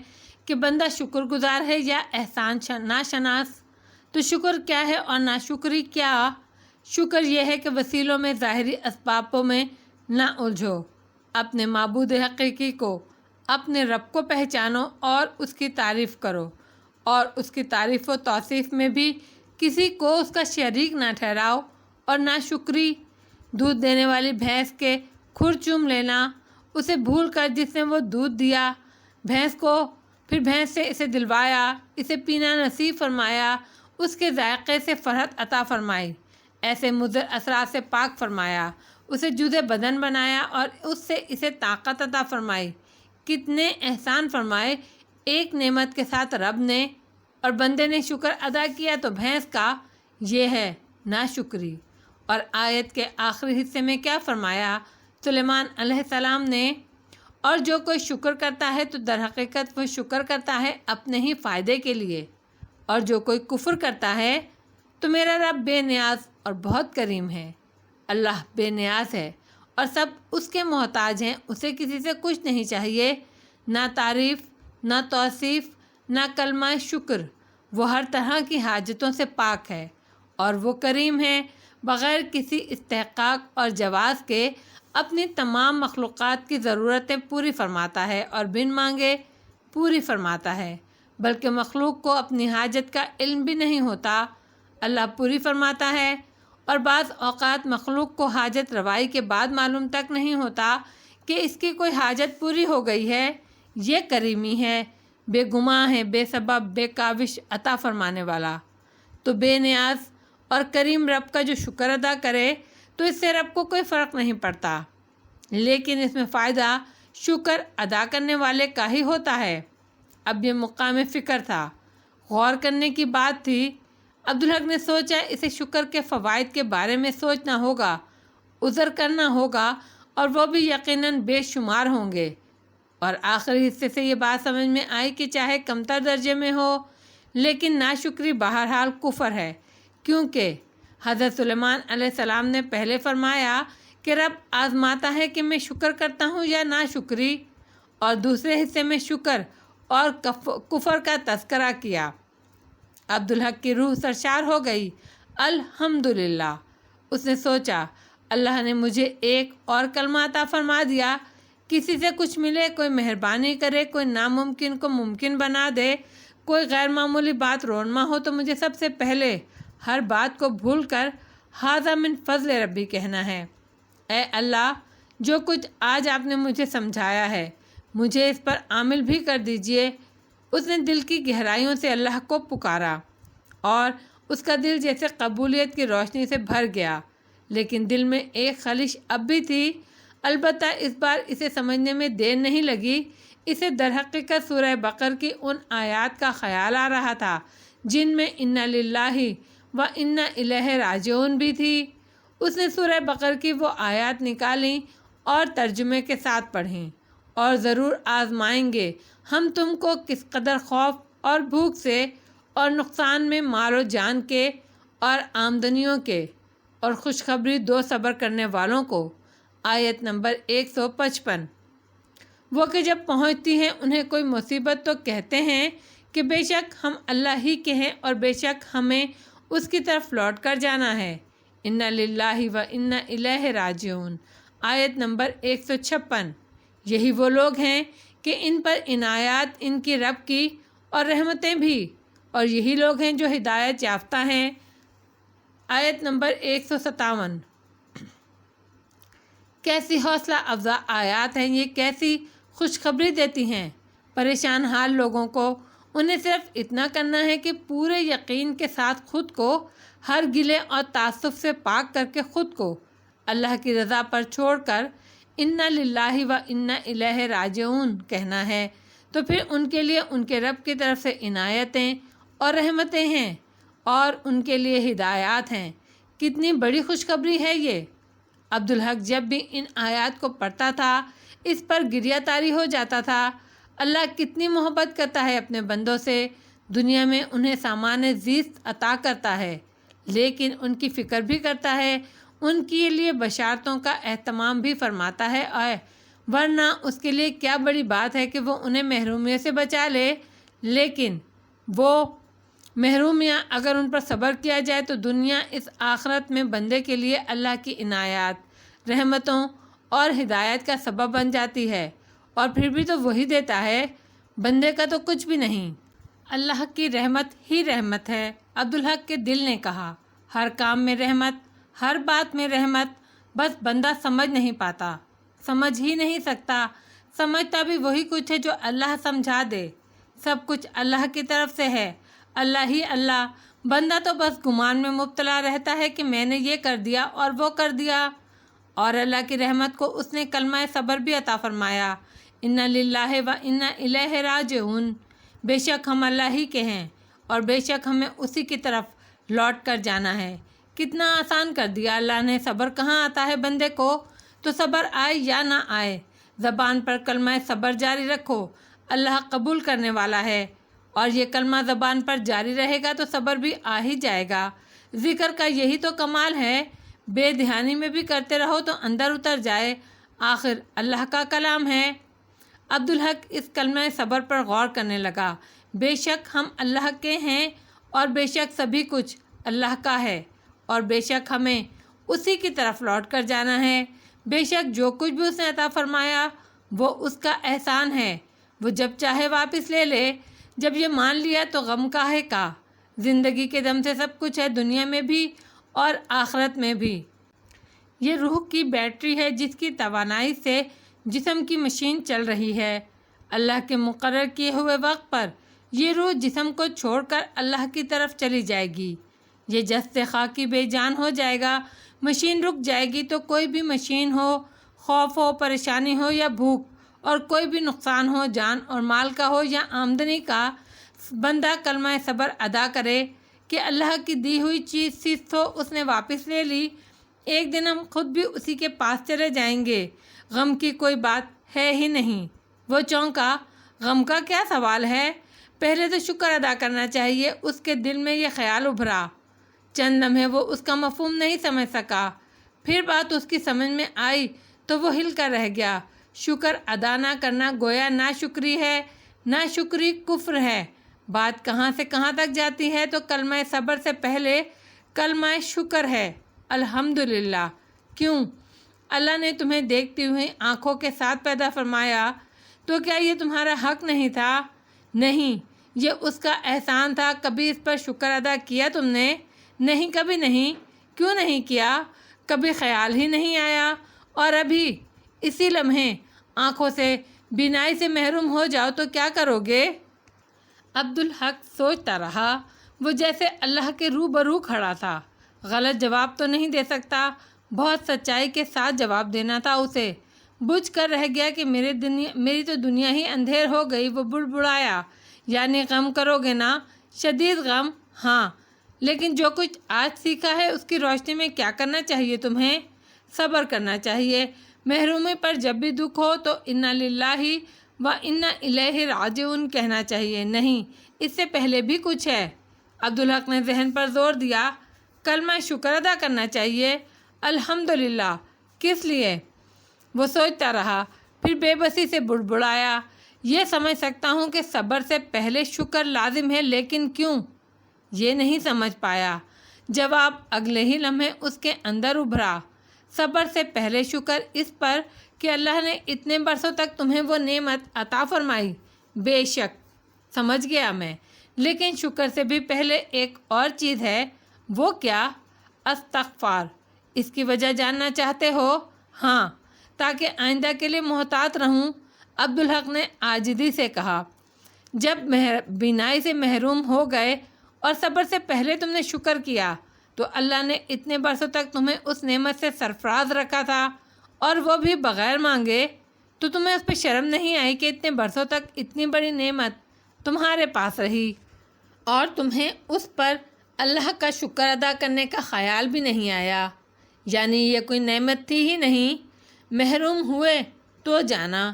کہ بندہ شکر گزار ہے یا احسان ناشناس۔ تو شکر کیا ہے اور ناشکری کیا؟ شکر یہ ہے کہ وسیلوں میں، ظاہری اسبابوں میں نہ الجھو، اپنے معبود حقیقی کو، اپنے رب کو پہچانو اور اس کی تعریف کرو، اور اس کی تعریف و توصیف میں بھی کسی کو اس کا شریک نہ ٹھہراؤ۔ اور ناشکری، دودھ دینے والی بھینس کے کھر چوم لینا، اسے بھول کر جس نے وہ دودھ دیا بھینس کو، پھر بھینس سے اسے دلوایا، اسے پینا نصیب فرمایا، اس کے ذائقے سے فرحت عطا فرمائی، ایسے مضر اثرات سے پاک فرمایا، اسے جودِ بدن بنایا اور اس سے اسے طاقت عطا فرمائی۔ کتنے احسان فرمائے ایک نعمت کے ساتھ رب نے، اور بندے نے شکر ادا کیا تو بھینس کا، یہ ہے ناشکری۔ اور آیت کے آخری حصے میں کیا فرمایا سلیمان علیہ السلام نے؟ اور جو کوئی شکر کرتا ہے تو در حقیقت وہ شکر کرتا ہے اپنے ہی فائدے کے لیے، اور جو کوئی کفر کرتا ہے تو میرا رب بے نیاز اور بہت کریم ہے۔ اللہ بے نیاز ہے اور سب اس کے محتاج ہیں، اسے کسی سے کچھ نہیں چاہیے، نہ تعریف، نہ توصیف، نہ کلمہ شکر۔ وہ ہر طرح کی حاجتوں سے پاک ہے، اور وہ کریم ہے، بغیر کسی استحقاق اور جواز کے اپنی تمام مخلوقات کی ضرورتیں پوری فرماتا ہے اور بن مانگے پوری فرماتا ہے، بلکہ مخلوق کو اپنی حاجت کا علم بھی نہیں ہوتا، اللہ پوری فرماتا ہے۔ اور بعض اوقات مخلوق کو حاجت روائی کے بعد معلوم تک نہیں ہوتا کہ اس کی کوئی حاجت پوری ہو گئی ہے۔ یہ کریمی ہے، بے گماں ہے، بے سبب، بے کاوش عطا فرمانے والا۔ تو بے نیاز اور کریم رب کا جو شکر ادا کرے تو اس سے رب کو کوئی فرق نہیں پڑتا، لیکن اس میں فائدہ شکر ادا کرنے والے کا ہی ہوتا ہے۔ اب یہ مقام فکر تھا، غور کرنے کی بات تھی۔ عبدالحق نے سوچا اسے شکر کے فوائد کے بارے میں سوچنا ہوگا، عذر کرنا ہوگا، اور وہ بھی یقیناً بے شمار ہوں گے۔ اور آخری حصے سے یہ بات سمجھ میں آئی کہ چاہے کمتر درجے میں ہو لیکن ناشکری بہرحال کفر ہے، کیونکہ حضرت سلیمان علیہ السلام نے پہلے فرمایا کہ رب آزماتا ہے کہ میں شکر کرتا ہوں یا ناشکری، اور دوسرے حصے میں شکر اور کفر کا تذکرہ کیا۔ عبدالحق کی روح سرشار ہو گئی۔ الحمدللہ، اس نے سوچا، اللہ نے مجھے ایک اور کلمہ عطا فرما دیا۔ کسی سے کچھ ملے، کوئی مہربانی کرے، کوئی ناممکن کو ممکن بنا دے، کوئی غیر معمولی بات رونما ہو تو مجھے سب سے پہلے ہر بات کو بھول کر ھذا من فضل ربی کہنا ہے۔ اے اللہ، جو کچھ آج آپ نے مجھے سمجھایا ہے مجھے اس پر عامل بھی کر دیجئے۔ اس نے دل کی گہرائیوں سے اللہ کو پکارا اور اس کا دل جیسے قبولیت کی روشنی سے بھر گیا، لیکن دل میں ایک خلش اب بھی تھی۔ البتہ اس بار اسے سمجھنے میں دیر نہیں لگی۔ اسے درحقیقت سورہ بقر کی ان آیات کا خیال آ رہا تھا جن میں انا للہ و انا الیہ راجعون بھی تھی۔ اس نے سورہ بقر کی وہ آیات نکالیں اور ترجمے کے ساتھ پڑھیں۔ اور ضرور آزمائیں گے ہم تم کو کس قدر خوف اور بھوک سے، اور نقصان میں مال و جان کے اور آمدنیوں کے، اور خوشخبری دو صبر کرنے والوں کو۔ آیت نمبر 155۔ وہ کہ جب پہنچتی ہیں انہیں کوئی مصیبت تو کہتے ہیں کہ بے شک ہم اللہ ہی کے ہیں اور بے شک ہمیں اس کی طرف لوٹ کر جانا ہے۔ انا للہ و انا الیہ راجعون۔ آیت نمبر 156۔ یہی وہ لوگ ہیں کہ ان پر عنایات ان کی رب کی اور رحمتیں بھی اور یہی لوگ ہیں جو ہدایت یافتہ ہیں۔ آیت نمبر 157۔ کیسی حوصلہ افزا آیات ہیں یہ، کیسی خوشخبری دیتی ہیں پریشان حال لوگوں کو۔ انہیں صرف اتنا کرنا ہے کہ پورے یقین کے ساتھ خود کو ہر گلے اور تعصب سے پاک کر کے خود کو اللہ کی رضا پر چھوڑ کر انا للہ و انا الیہ راجعون کہنا ہے، تو پھر ان کے لیے ان کے رب کی طرف سے عنایتیں اور رحمتیں ہیں اور ان کے لیے ہدایات ہیں۔ کتنی بڑی خوشخبری ہے یہ۔ عبدالحق جب بھی ان آیات کو پڑھتا تھا اس پر گریہ طاری ہو جاتا تھا۔ اللہ کتنی محبت کرتا ہے اپنے بندوں سے، دنیا میں انہیں سامان زیست عطا کرتا ہے لیکن ان کی فکر بھی کرتا ہے، ان کے لیے بشارتوں کا اہتمام بھی فرماتا ہے، اور ورنہ اس کے لیے کیا بڑی بات ہے کہ وہ انہیں محرومیوں سے بچا لے۔ لیکن وہ محرومیاں اگر ان پر صبر کیا جائے تو دنیا اس آخرت میں بندے کے لیے اللہ کی عنایات، رحمتوں اور ہدایت کا سبب بن جاتی ہے، اور پھر بھی تو وہی دیتا ہے، بندے کا تو کچھ بھی نہیں۔ اللہ کی رحمت ہی رحمت ہے۔ عبدالحق کے دل نے کہا، ہر کام میں رحمت، ہر بات میں رحمت، بس بندہ سمجھ نہیں پاتا، سمجھ ہی نہیں سکتا، سمجھتا بھی وہی کچھ ہے جو اللہ سمجھا دے۔ سب کچھ اللہ کی طرف سے ہے، اللہ ہی اللہ، بندہ تو بس گمان میں مبتلا رہتا ہے کہ میں نے یہ کر دیا اور وہ کر دیا۔ اور اللہ کی رحمت کو اس نے کلمہ صبر بھی عطا فرمایا، انا للہ و انا الیہ راجعون، بے شک ہم اللہ ہی کے ہیں اور بے شک ہمیں اسی کی طرف لوٹ کر جانا ہے۔ کتنا آسان کر دیا اللہ نے۔ صبر کہاں آتا ہے بندے کو، تو صبر آئے یا نہ آئے، زبان پر کلمہ صبر جاری رکھو، اللہ قبول کرنے والا ہے، اور یہ کلمہ زبان پر جاری رہے گا تو صبر بھی آ ہی جائے گا۔ ذکر کا یہی تو کمال ہے، بے دھیانی میں بھی کرتے رہو تو اندر اتر جائے، آخر اللہ کا کلام ہے۔ عبدالحق اس کلمہ صبر پر غور کرنے لگا۔ بے شک ہم اللہ کے ہیں اور بے شک سبھی کچھ اللہ کا ہے، اور بے شک ہمیں اسی کی طرف لوٹ کر جانا ہے۔ بے شک جو کچھ بھی اس نے عطا فرمایا وہ اس کا احسان ہے، وہ جب چاہے واپس لے لے۔ جب یہ مان لیا تو غم کاہے کا، زندگی کے دم سے سب کچھ ہے، دنیا میں بھی اور آخرت میں بھی۔ یہ روح کی بیٹری ہے جس کی توانائی سے جسم کی مشین چل رہی ہے۔ اللہ کے مقرر کیے ہوئے وقت پر یہ روح جسم کو چھوڑ کر اللہ کی طرف چلی جائے گی۔ یہ جسد خاکی بے جان ہو جائے گا، مشین رک جائے گی تو کوئی بھی مشین ہو، خوف ہو، پریشانی ہو یا بھوک، اور کوئی بھی نقصان ہو جان اور مال کا ہو یا آمدنی کا، بندہ کلمہ صبر ادا کرے کہ اللہ کی دی ہوئی چیز تو اس نے واپس لے لی، ایک دن ہم خود بھی اسی کے پاس چلے جائیں گے، غم کی کوئی بات ہے ہی نہیں۔ وہ چونکا، غم کا کیا سوال ہے، پہلے تو شکر ادا کرنا چاہیے۔ اس کے دل میں یہ خیال ابھرا، چند لمحے وہ اس کا مفہوم نہیں سمجھ سکا، پھر بات اس کی سمجھ میں آئی تو وہ ہل کر رہ گیا۔ شکر ادا نہ کرنا گویا ناشکری ہے، ناشکری کفر ہے۔ بات کہاں سے کہاں تک جاتی ہے تو کلمہ صبر سے پہلے کلمہ شکر ہے، الحمدللہ۔ کیوں؟ اللہ نے تمہیں دیکھتی ہوئی آنکھوں کے ساتھ پیدا فرمایا، تو کیا یہ تمہارا حق نہیں تھا؟ نہیں، یہ اس کا احسان تھا۔ کبھی اس پر شکر ادا کیا تم نے؟ نہیں، کبھی نہیں۔ کیوں نہیں کیا؟ کبھی خیال ہی نہیں آیا۔ اور ابھی اسی لمحے آنکھوں سے، بینائی سے محروم ہو جاؤ تو کیا کرو گے؟ عبدالحق سوچتا رہا، وہ جیسے اللہ کے روبرو کھڑا تھا، غلط جواب تو نہیں دے سکتا، بہت سچائی کے ساتھ جواب دینا تھا اسے۔ بجھ کر رہ گیا کہ میری تو دنیا ہی اندھیر ہو گئی۔ وہ بڑبڑایا، یعنی غم کرو گے نا؟ شدید غم؟ ہاں، لیکن جو کچھ آج سیکھا ہے اس کی روشنی میں کیا کرنا چاہیے تمہیں؟ صبر کرنا چاہیے۔ محرومی پر جب بھی دکھ ہو تو انا للہ و انا الیہ راجعون کہنا چاہیے۔ نہیں، اس سے پہلے بھی کچھ ہے۔ عبدالحق نے ذہن پر زور دیا، کلمہ شکر ادا کرنا چاہیے، الحمدللہ۔ کس لیے؟ وہ سوچتا رہا، پھر بے بسی سے بڑبڑایا، یہ سمجھ سکتا ہوں کہ صبر سے پہلے شکر لازم ہے، لیکن کیوں؟ یہ نہیں سمجھ پایا۔ جواب اگلے ہی لمحے اس کے اندر ابھرا، صبر سے پہلے شکر اس پر کہ اللہ نے اتنے برسوں تک تمہیں وہ نعمت عطا فرمائی۔ بے شک، سمجھ گیا میں، لیکن شکر سے بھی پہلے ایک اور چیز ہے۔ وہ کیا؟ استغفار۔ اس کی وجہ جاننا چاہتے ہو؟ ہاں، تاکہ آئندہ کے لیے محتاط رہوں۔ عبدالحق نے عاجزی سے کہا، جب بینائی سے محروم ہو گئے اور صبر سے پہلے تم نے شکر کیا تو اللہ نے اتنے برسوں تک تمہیں اس نعمت سے سرفراز رکھا تھا، اور وہ بھی بغیر مانگے، تو تمہیں اس پہ شرم نہیں آئی کہ اتنے برسوں تک اتنی بڑی نعمت تمہارے پاس رہی اور تمہیں اس پر اللہ کا شکر ادا کرنے کا خیال بھی نہیں آیا؟ یعنی یہ کوئی نعمت تھی ہی نہیں۔ محروم ہوئے تو جانا،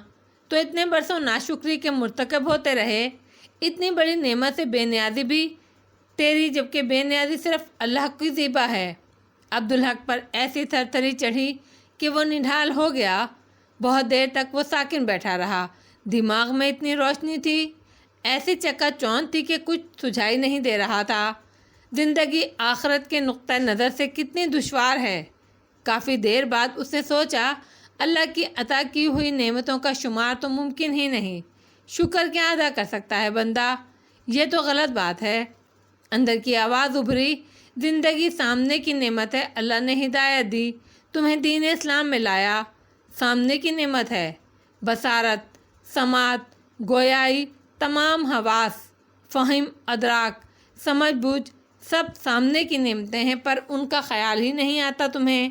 تو اتنے برسوں ناشکری کے مرتکب ہوتے رہے۔ اتنی بڑی نعمت سے بے نیازی بھی تیری، جبکہ بے نیازی صرف اللہ کی زیبا ہے۔ عبدالحق پر ایسی تھر تھری چڑھی کہ وہ نڈھال ہو گیا۔ بہت دیر تک وہ ساکن بیٹھا رہا۔ دماغ میں اتنی روشنی تھی، ایسی چکا چوند تھی کہ کچھ سجھائی نہیں دے رہا تھا۔ زندگی آخرت کے نقطۂ نظر سے کتنی دشوار ہے۔ کافی دیر بعد اس نے سوچا، اللہ کی عطا کی ہوئی نعمتوں کا شمار تو ممکن ہی نہیں، شکر کیا ادا کر سکتا ہے بندہ؟ یہ تو غلط بات ہے۔ اندر کی آواز ابھری، زندگی سامنے کی نعمت ہے، اللہ نے ہدایت دی، تمہیں دین اسلام میں لایا، سامنے کی نعمت ہے۔ بصارت، سماعت، گویائی، تمام حواس، فہم، ادراک، سمجھ بوجھ، سب سامنے کی نعمتیں ہیں، پر ان کا خیال ہی نہیں آتا تمہیں۔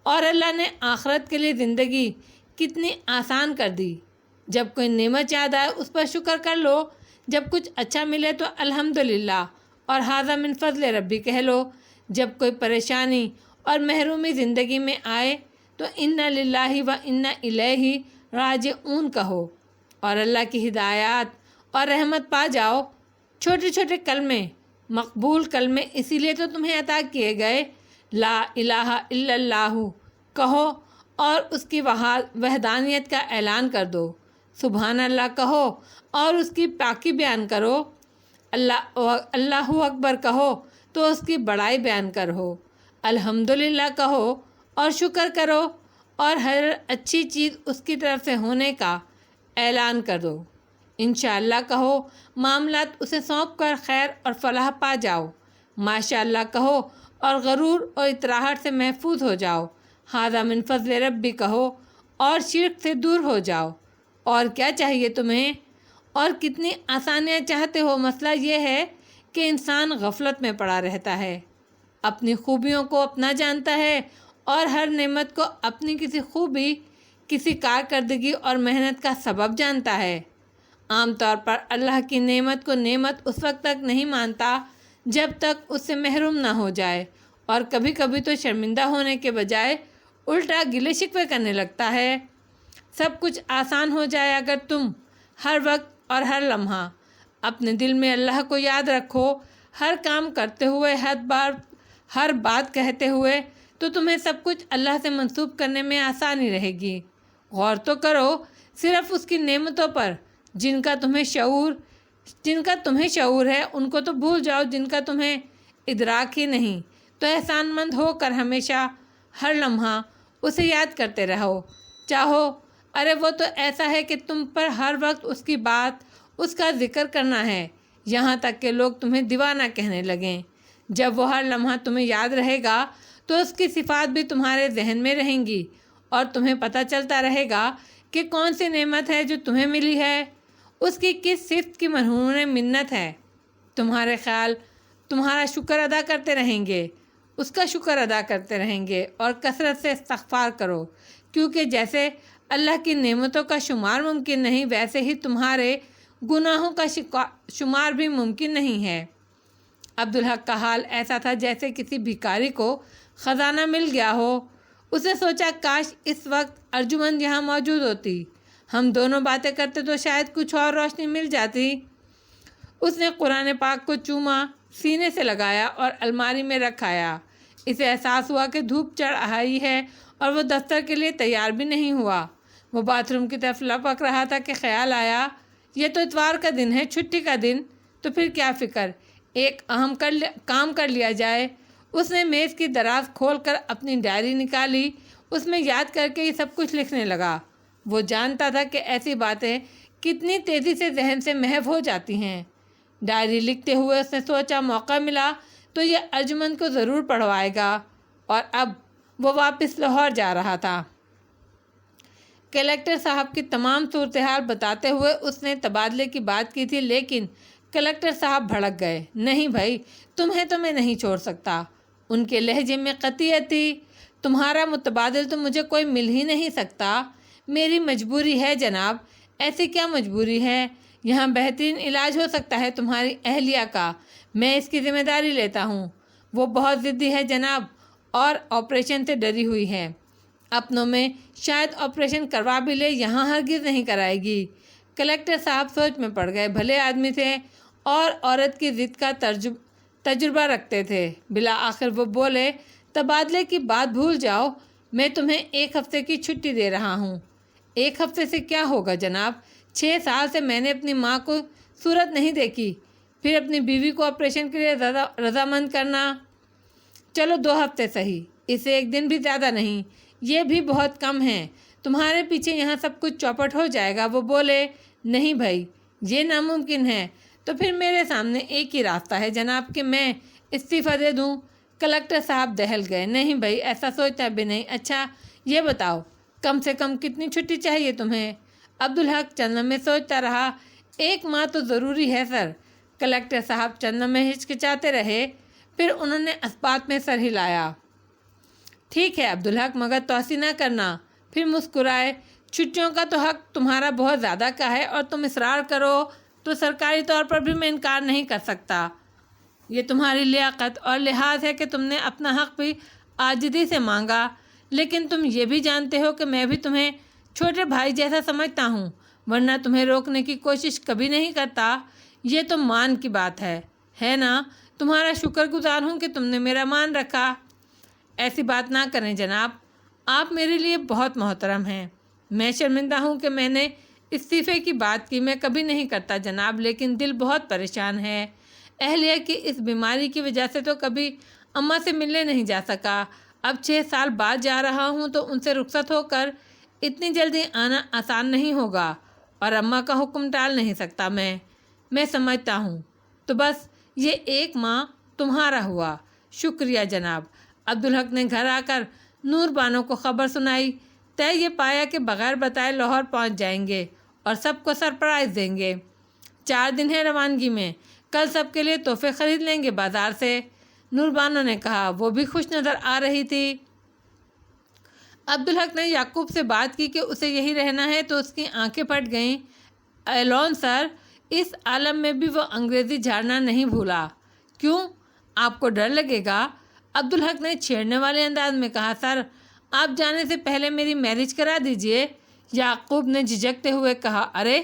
اور اللہ نے آخرت کے لیے زندگی کتنی آسان کر دی۔ جب کوئی نعمت یاد آئے اس پر شکر کر لو، جب کچھ اچھا ملے تو الحمدللہ اور ھذا من فضل ربی کہہ لو، جب کوئی پریشانی اور محرومی زندگی میں آئے تو انا للہ و انا الیہ راجعون کہو، اور اللہ کی ہدایات اور رحمت پا جاؤ۔ چھوٹے چھوٹے کلمے، مقبول کلمے اسی لیے تو تمہیں عطا کیے گئے۔ لا الہ الا اللہ کہو اور اس کی وحدانیت کا اعلان کر دو۔ سبحان اللہ کہو اور اس کی پاکی بیان کرو۔ اللہ اکبر کہو تو اس کی بڑائی بیان کرو۔ الحمدللہ کہو اور شکر کرو، اور ہر اچھی چیز اس کی طرف سے ہونے کا اعلان کر دو۔ انشاءاللہ کہو، معاملات اسے سونپ کر خیر اور فلاح پا جاؤ۔ ماشاءاللہ کہو اور غرور اور اطراحت سے محفوظ ہو جاؤ۔ ھذا من فضل ربی کہو اور شرک سے دور ہو جاؤ۔ اور کیا چاہیے تمہیں؟ اور کتنی آسانیاں چاہتے ہو؟ مسئلہ یہ ہے کہ انسان غفلت میں پڑا رہتا ہے، اپنی خوبیوں کو اپنا جانتا ہے اور ہر نعمت کو اپنی کسی خوبی، کسی کارکردگی اور محنت کا سبب جانتا ہے۔ عام طور پر اللہ کی نعمت کو نعمت اس وقت تک نہیں مانتا جب تک اس سے محروم نہ ہو جائے، اور کبھی کبھی تو شرمندہ ہونے کے بجائے الٹا گلے شکوے کرنے لگتا ہے۔ سب کچھ آسان ہو جائے اگر تم ہر وقت اور ہر لمحہ اپنے دل میں اللہ کو یاد رکھو، ہر کام کرتے ہوئے، ہر بات کہتے ہوئے، تو تمہیں سب کچھ اللہ سے منسوب کرنے میں آسانی رہے گی۔ غور تو کرو صرف اس کی نعمتوں پر جن کا تمہیں شعور ہے، ان کو تو بھول جاؤ جن کا تمہیں ادراک ہی نہیں۔ تو احسان مند ہو کر ہمیشہ ہر لمحہ اسے یاد کرتے رہو۔ چاہو، ارے وہ تو ایسا ہے کہ تم پر ہر وقت اس کی بات، اس کا ذکر کرنا ہے، یہاں تک کہ لوگ تمہیں دیوانہ کہنے لگیں۔ جب وہ ہر لمحہ تمہیں یاد رہے گا تو اس کی صفات بھی تمہارے ذہن میں رہیں گی، اور تمہیں پتہ چلتا رہے گا کہ کون سی نعمت ہے جو تمہیں ملی ہے، اس کی کس صفت کی مرہون منت ہے۔ تمہارے خیال تمہارا شکر ادا کرتے رہیں گے، اس کا شکر ادا کرتے رہیں گے، اور کثرت سے استغفار کرو، کیونکہ جیسے اللہ کی نعمتوں کا شمار ممکن نہیں، ویسے ہی تمہارے گناہوں کا شمار بھی ممکن نہیں ہے۔ عبدالحق کا حال ایسا تھا جیسے کسی بھکاری کو خزانہ مل گیا ہو۔ اس نے سوچا، کاش اس وقت ارجمند یہاں موجود ہوتی، ہم دونوں باتیں کرتے تو شاید کچھ اور روشنی مل جاتی۔ اس نے قرآن پاک کو چوما، سینے سے لگایا اور الماری میں رکھایا۔ اسے احساس ہوا کہ دھوپ چڑھ آئی ہے اور وہ دفتر کے لیے تیار بھی نہیں ہوا۔ وہ باتھ روم کی طرف لپک رہا تھا کہ خیال آیا، یہ تو اتوار کا دن ہے، چھٹی کا دن، تو پھر کیا فکر، ایک اہم کام کر لیا جائے۔ اس نے میز کی دراز کھول کر اپنی ڈائری نکالی، اس میں یاد کر کے یہ سب کچھ لکھنے لگا۔ وہ جانتا تھا کہ ایسی باتیں کتنی تیزی سے ذہن سے محو ہو جاتی ہیں۔ ڈائری لکھتے ہوئے اس نے سوچا موقع ملا تو یہ ارجمن کو ضرور پڑھوائے گا، اور اب وہ واپس لاہور جا رہا تھا۔ کلکٹر صاحب کی تمام صورتحال بتاتے ہوئے اس نے تبادلے کی بات کی تھی، لیکن کلکٹر صاحب بھڑک گئے۔ نہیں بھائی، تمہیں تو میں نہیں چھوڑ سکتا۔ ان کے لہجے میں قطعیت تھی۔ تمہارا متبادل تو مجھے کوئی مل ہی نہیں سکتا۔ میری مجبوری ہے جناب۔ ایسی کیا مجبوری ہے؟ یہاں بہترین علاج ہو سکتا ہے تمہاری اہلیہ کا، میں اس کی ذمہ داری لیتا ہوں۔ وہ بہت ضدی ہے جناب، اور آپریشن سے ڈری ہوئی ہے۔ اپنوں میں شاید آپریشن کروا بھی لے، یہاں ہرگز نہیں کرائے گی۔ کلکٹر صاحب سوچ میں پڑ گئے۔ بھلے آدمی تھے اور عورت کی ضد کا تجربہ رکھتے تھے۔ بالآخر وہ بولے، تبادلے کی بات بھول جاؤ، میں تمہیں 1 ہفتے کی چھٹی دے رہا ہوں۔ 1 ہفتے سے کیا ہوگا جناب؟ 6 سال سے میں نے اپنی ماں کو صورت نہیں دیکھی، پھر اپنی بیوی کو آپریشن کے لیے رضامند کرنا۔ چلو 2 ہفتے صحیح، اسے 1 دن بھی زیادہ نہیں، یہ بھی بہت کم ہے۔ تمہارے پیچھے یہاں سب کچھ چوپٹ ہو جائے گا۔ وہ بولے، نہیں بھائی، یہ ناممکن ہے۔ تو پھر میرے سامنے ایک ہی راستہ ہے جناب کہ میں استعفیٰ دے دوں۔ کلکٹر صاحب دہل گئے۔ نہیں بھائی، ایسا سوچتا بھی نہیں۔ اچھا یہ بتاؤ، کم سے کم کتنی چھٹی چاہیے تمہیں؟ عبدالحق چند لمحے سوچتا رہا۔ 1 ماہ تو ضروری ہے سر۔ کلکٹر صاحب چند لمحے ہچکچاتے رہے، پھر انہوں نے اسبات میں سر ہلایا۔ ٹھیک ہے عبدالحق، مگر توسیع نہ کرنا۔ پھر مسکرائے۔ چھٹیوں کا تو حق تمہارا بہت زیادہ کا ہے، اور تم اصرار کرو تو سرکاری طور پر بھی میں انکار نہیں کر سکتا۔ یہ تمہاری لیاقت اور لحاظ ہے کہ تم نے اپنا حق بھی عاجزی سے مانگا، لیکن تم یہ بھی جانتے ہو کہ میں بھی تمہیں چھوٹے بھائی جیسا سمجھتا ہوں، ورنہ تمہیں روکنے کی کوشش کبھی نہیں کرتا۔ یہ تو مان کی بات ہے نا؟ تمہارا شکر گزار ہوں کہ تم نے میرا مان رکھا۔ ایسی بات نہ کریں جناب، آپ میرے لیے بہت محترم ہیں۔ میں شرمندہ ہوں کہ میں نے استعفے کی بات کی۔ میں کبھی نہیں کرتا جناب، لیکن دل بہت پریشان ہے۔ اہلیہ کی اس بیماری کی وجہ سے تو کبھی اماں سے ملنے نہیں جا سکا۔ اب 6 سال بعد جا رہا ہوں تو ان سے رخصت ہو کر اتنی جلدی آنا آسان نہیں ہوگا، اور اماں کا حکم ٹال نہیں سکتا میں سمجھتا ہوں۔ تو بس یہ 1 ماہ تمہارا ہوا۔ شکریہ جناب۔ عبدالحق نے گھر آ کر نور بانو کو خبر سنائی۔ طے یہ پایا کہ بغیر بتائے لاہور پہنچ جائیں گے اور سب کو سرپرائز دیں گے۔ 4 دن ہے روانگی میں، کل سب کے لیے تحفے خرید لیں گے بازار سے، نور بانو نے کہا۔ وہ بھی خوش نظر آ رہی تھی۔ عبدالحق نے یعقوب سے بات کی کہ اسے یہی رہنا ہے تو اس کی آنکھیں پھٹ گئیں۔ ایلون سر، اس عالم میں بھی وہ انگریزی جھاڑنا نہیں بھولا۔ کیوں؟ آپ کو ڈر لگے گا؟ عبدالحق نے چھیڑنے والے انداز میں کہا۔ سر، آپ جانے سے پہلے میری میرج کرا دیجئے۔ یعقوب نے جھجکتے ہوئے کہا۔ ارے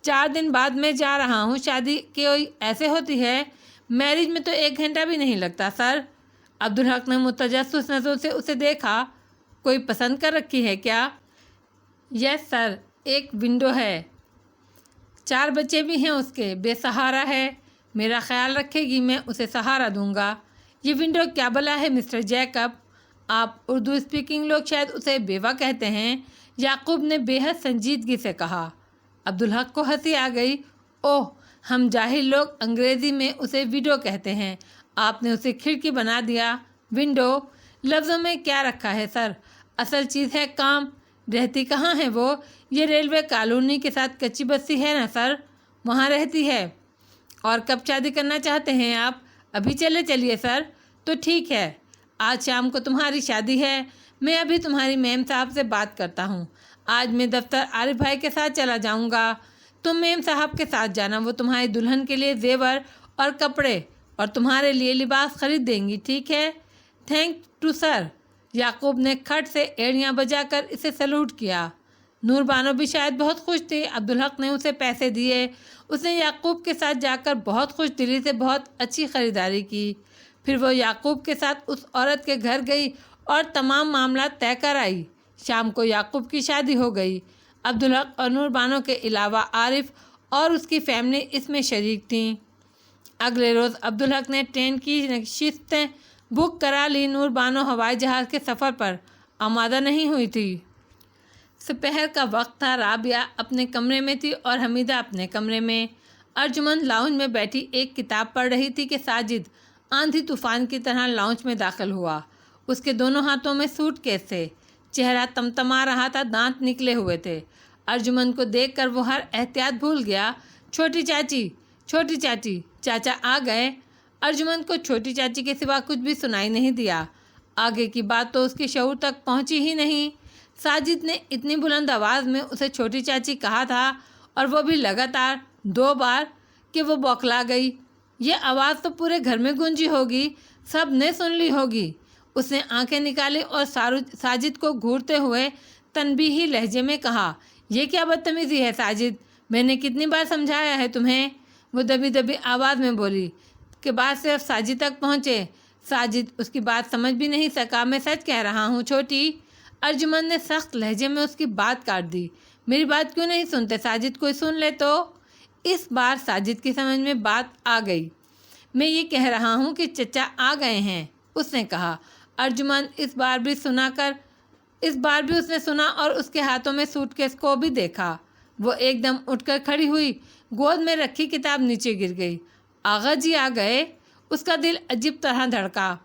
4 دن بعد میں جا رہا ہوں، شادی کوئی ایسے ہوتی ہے؟ میرج میں تو 1 گھنٹہ بھی نہیں لگتا سر۔ عبدالحق نے متجسس نظروں سے اسے دیکھا۔ کوئی پسند کر رکھی ہے کیا؟ یس سر، ایک ونڈو ہے، 4 بچے بھی ہیں اس کے، بے سہارا ہے، میرا خیال رکھے گی، میں اسے سہارا دوں گا۔ یہ ونڈو کیا بلا ہے مسٹر جیکب؟ آپ اردو اسپیکنگ لوگ شاید اسے بیوہ کہتے ہیں، یعقوب نے بے حد سنجیدگی سے کہا۔ عبدالحق کو ہنسی آ گئی۔ اوہ، ہم جاہل لوگ انگریزی میں اسے وڈو کہتے ہیں، آپ نے اسے کھڑکی بنا دیا۔ ونڈو لفظوں میں کیا رکھا ہے سر، اصل چیز ہے کام۔ رہتی کہاں ہے وہ؟ یہ ریلوے کالونی کے ساتھ کچی بستی ہے نا سر، وہاں رہتی ہے۔ اور کب شادی کرنا چاہتے ہیں آپ؟ ابھی چلیے سر۔ تو ٹھیک ہے، آج شام کو تمہاری شادی ہے، میں ابھی تمہاری میم صاحب سے بات کرتا ہوں۔ آج میں دفتر عارف بھائی کے ساتھ چلا جاؤں گا، تم میم صاحب کے ساتھ جانا، وہ تمہاری دلہن کے لیے زیور اور کپڑے اور تمہارے لیے لباس خرید دیں گی، ٹھیک ہے؟ تھینک ٹو سر۔ یعقوب نے کھٹ سے ایڑیاں بجا کر اسے سلوٹ کیا۔ نور بانو بھی شاید بہت خوش تھی۔ عبدالحق نے اسے پیسے دیے۔ اس نے یعقوب کے ساتھ جا کر بہت خوش دلی سے بہت اچھی خریداری کی۔ پھر وہ یعقوب کے ساتھ اس عورت کے گھر گئی اور تمام معاملات طے کر آئی۔ شام کو یعقوب کی شادی ہو گئی۔ عبدالحق اور نور بانو کے علاوہ عارف اور اس کی فیملی اس میں شریک تھیں۔ اگلے روز عبدالحق نے ٹرین کی نشستیں بک کرا لی۔ نور بانو ہوائی جہاز کے سفر پر آمادہ نہیں ہوئی تھی۔ دوپہر کا وقت تھا۔ رابعہ اپنے کمرے میں تھی اور حمیدہ اپنے کمرے میں۔ ارجمن لاؤنج میں بیٹھی ایک کتاب پڑھ رہی تھی کہ ساجد آندھی طوفان کی طرح لاؤنج میں داخل ہوا۔ اس کے دونوں ہاتھوں میں سوٹ کیس تھے، چہرہ تمتما رہا تھا، دانت نکلے ہوئے تھے۔ ارجمن کو دیکھ کر وہ ہر احتیاط بھول گیا۔ چھوٹی چاچی، چھوٹی چاچی، چاچا آ گئے۔ ارجمن کو چھوٹی چاچی کے سوا کچھ بھی سنائی نہیں دیا۔ آگے کی بات تو اس کے شعور تک پہنچی ہی نہیں۔ ساجد نے اتنی بلند آواز میں اسے چھوٹی چاچی کہا تھا، اور وہ بھی لگاتار 2 بار، کہ وہ بوکھلا گئی۔ یہ آواز تو پورے گھر میں گونجی ہوگی، سب نے سن لی ہوگی۔ اس نے آنکھیں نکالی اور ساجد کو گھورتے ہوئے تنبیہی لہجے میں کہا، یہ کیا بدتمیزی ہے ساجد، میں نے کتنی بار سمجھایا ہے تمہیں؟ وہ دبی دبی آواز میں بولی کہ بات صرف ساجد تک پہنچے۔ ساجد اس کی بات سمجھ بھی نہیں سکا۔ میں سچ کہہ رہا ہوں چھوٹی۔ ارجمن نے سخت لہجے میں اس کی بات کاٹ دی۔ میری بات کیوں نہیں سنتے ساجد، کوئی سن لے تو؟ اس بار ساجد کی سمجھ میں بات آ گئی۔ میں یہ کہہ رہا ہوں کہ چچا آ گئے ہیں، اس نے کہا۔ ارجمن اس بار بھی اس نے سنا اور اس کے ہاتھوں میں سوٹ کیس کو بھی دیکھا۔ وہ ایک دم اٹھ کر کھڑی ہوئی، گود میں رکھی کتاب نیچے گر گئی۔ آغا جی آ گئے؟ اس کا دل عجیب طرح دھڑکا۔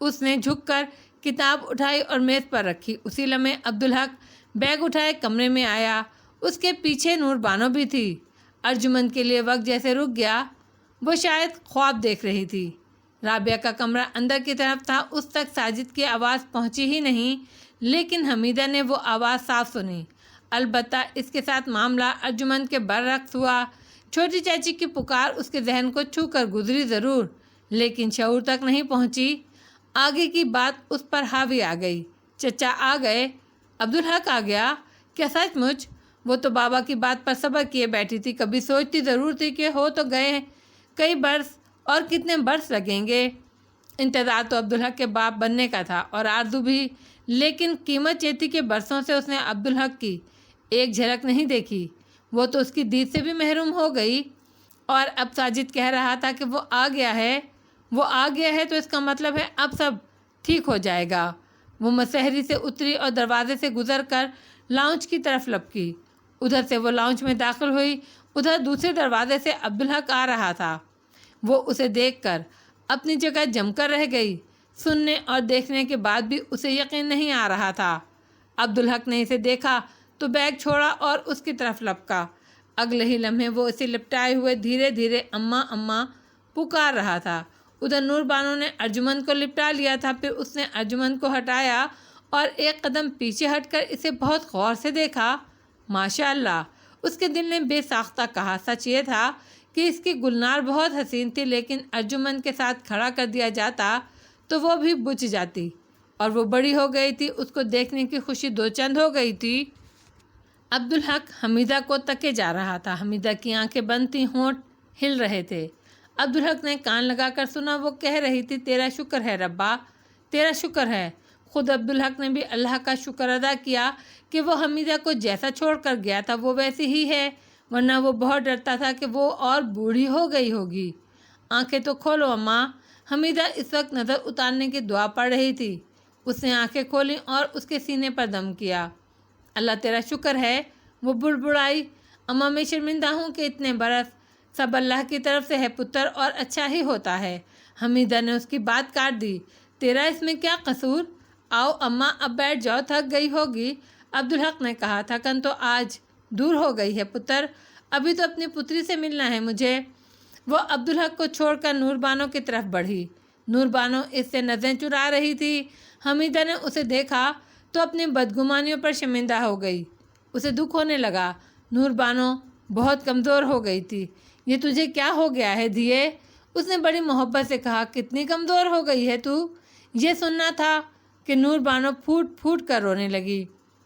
اس نے جھک کر کتاب اٹھائی اور میز پر رکھی۔ اسی لمحے عبدالحق بیگ اٹھائے کمرے میں آیا۔ اس کے پیچھے نور بانو بھی تھی۔ ارجمن کے لیے وقت جیسے رک گیا۔ وہ شاید خواب دیکھ رہی تھی۔ رابعہ کا کمرہ اندر کی طرف تھا، اس تک ساجد کی آواز پہنچی ہی نہیں، لیکن حمیدہ نے وہ آواز صاف سنی۔ البتہ اس کے ساتھ معاملہ ارجمن کے برعکس ہوا۔ چھوٹی چاچی کی پکار اس کے ذہن کو چھو کر گزری ضرور، لیکن شعور تک نہیں پہنچی۔ آگے کی بات اس پر حاوی آ گئی۔ چچا آ گئے؟ عبدالحق آ گیا؟ کیا سچ مچ؟ وہ تو بابا کی بات پر صبر کیے بیٹھی تھی، کبھی سوچتی ضرور تھی کہ ہو تو گئے، کئی برس اور کتنے برس لگیں گے۔ انتظار تو عبدالحق کے باپ بننے کا تھا اور آرزو بھی، لیکن قیمت یہ تھی کہ برسوں سے اس نے عبدالحق کی ایک جھلک نہیں دیکھی۔ وہ تو اس کی دید سے بھی محروم ہو گئی، اور اب ساجد کہہ رہا تھا کہ وہ آ گیا ہے تو اس کا مطلب ہے اب سب ٹھیک ہو جائے گا۔ وہ مسحری سے اتری اور دروازے سے گزر کر لاؤنج کی طرف لپکی۔ ادھر سے وہ لاؤنج میں داخل ہوئی، ادھر دوسرے دروازے سے عبدالحق آ رہا تھا۔ وہ اسے دیکھ کر اپنی جگہ جم کر رہ گئی۔ سننے اور دیکھنے کے بعد بھی اسے یقین نہیں آ رہا تھا۔ عبدالحق نے اسے دیکھا تو بیگ چھوڑا اور اس کی طرف لپکا۔ اگلے ہی لمحے وہ اسے لپٹائے ہوئے دھیرے دھیرے اماں اماں پکار رہا تھا۔ ادھر نور بانو نے ارجمن کو لپٹا لیا تھا، پھر اس نے ارجمن کو ہٹایا اور ایک قدم پیچھے ہٹ کر اسے بہت غور سے دیکھا۔ ماشاء اللہ، اس کے دل نے بے ساختہ کہا۔ سچ یہ تھا کہ اس کی گلنار بہت حسین تھی، لیکن ارجمن کے ساتھ کھڑا کر دیا جاتا تو وہ بھی بجھ جاتی، اور وہ بڑی ہو گئی تھی، اس کو دیکھنے کی خوشی دو چند ہو گئی تھی۔ عبدالحق حمیدہ کو تکے جا رہا تھا۔ حمیدہ کی آنکھیں بند تھیں، ہونٹ ہل رہے تھے۔ عبدالحق نے کان لگا کر سنا، وہ کہہ رہی تھی، تیرا شکر ہے ربا، تیرا شکر ہے۔ خود عبدالحق نے بھی اللہ کا شکر ادا کیا کہ وہ حمیدہ کو جیسا چھوڑ کر گیا تھا وہ ویسی ہی ہے، ورنہ وہ بہت ڈرتا تھا کہ وہ اور بوڑھی ہو گئی ہوگی۔ آنکھیں تو کھولو اماں۔ حمیدہ اس وقت نظر اتارنے کی دعا پڑھ رہی تھی۔ اس نے آنکھیں کھولیں اور اس کے سینے پر دم کیا۔ اللہ تیرا شکر ہے، وہ بڑبڑائی۔ اماں میں شرمندہ ہوں کہ اتنے برس سب اللہ کی طرف سے ہے پتر، اور اچھا ہی ہوتا ہے۔ حمیدہ نے اس کی بات کاٹ دی۔ تیرا اس میں کیا قصور؟ آؤ اماں اب بیٹھ جاؤ، تھک گئی ہوگی۔ عبدالحق نے کہا، تھکن تو آج دور ہو گئی ہے پتر، ابھی تو اپنی پتری سے ملنا ہے مجھے۔ وہ عبدالحق کو چھوڑ کر نور بانو کی طرف بڑھی۔ نور بانو اس سے نظریں چرا رہی تھی۔ حمیدہ نے اسے دیکھا تو اپنی بدگمانیوں پر شرمندہ ہو گئی۔ اسے دکھ ہونے لگا۔ نور بانو بہت کمزور ہو گئی تھی۔ یہ تجھے کیا ہو گیا ہے دھیے؟ اس نے بڑی محبت سے کہا، کتنی کمزور ہو گئی ہے تو؟ یہ سننا تھا کہ نور بانو پھوٹ پھوٹ کر رونے لگی۔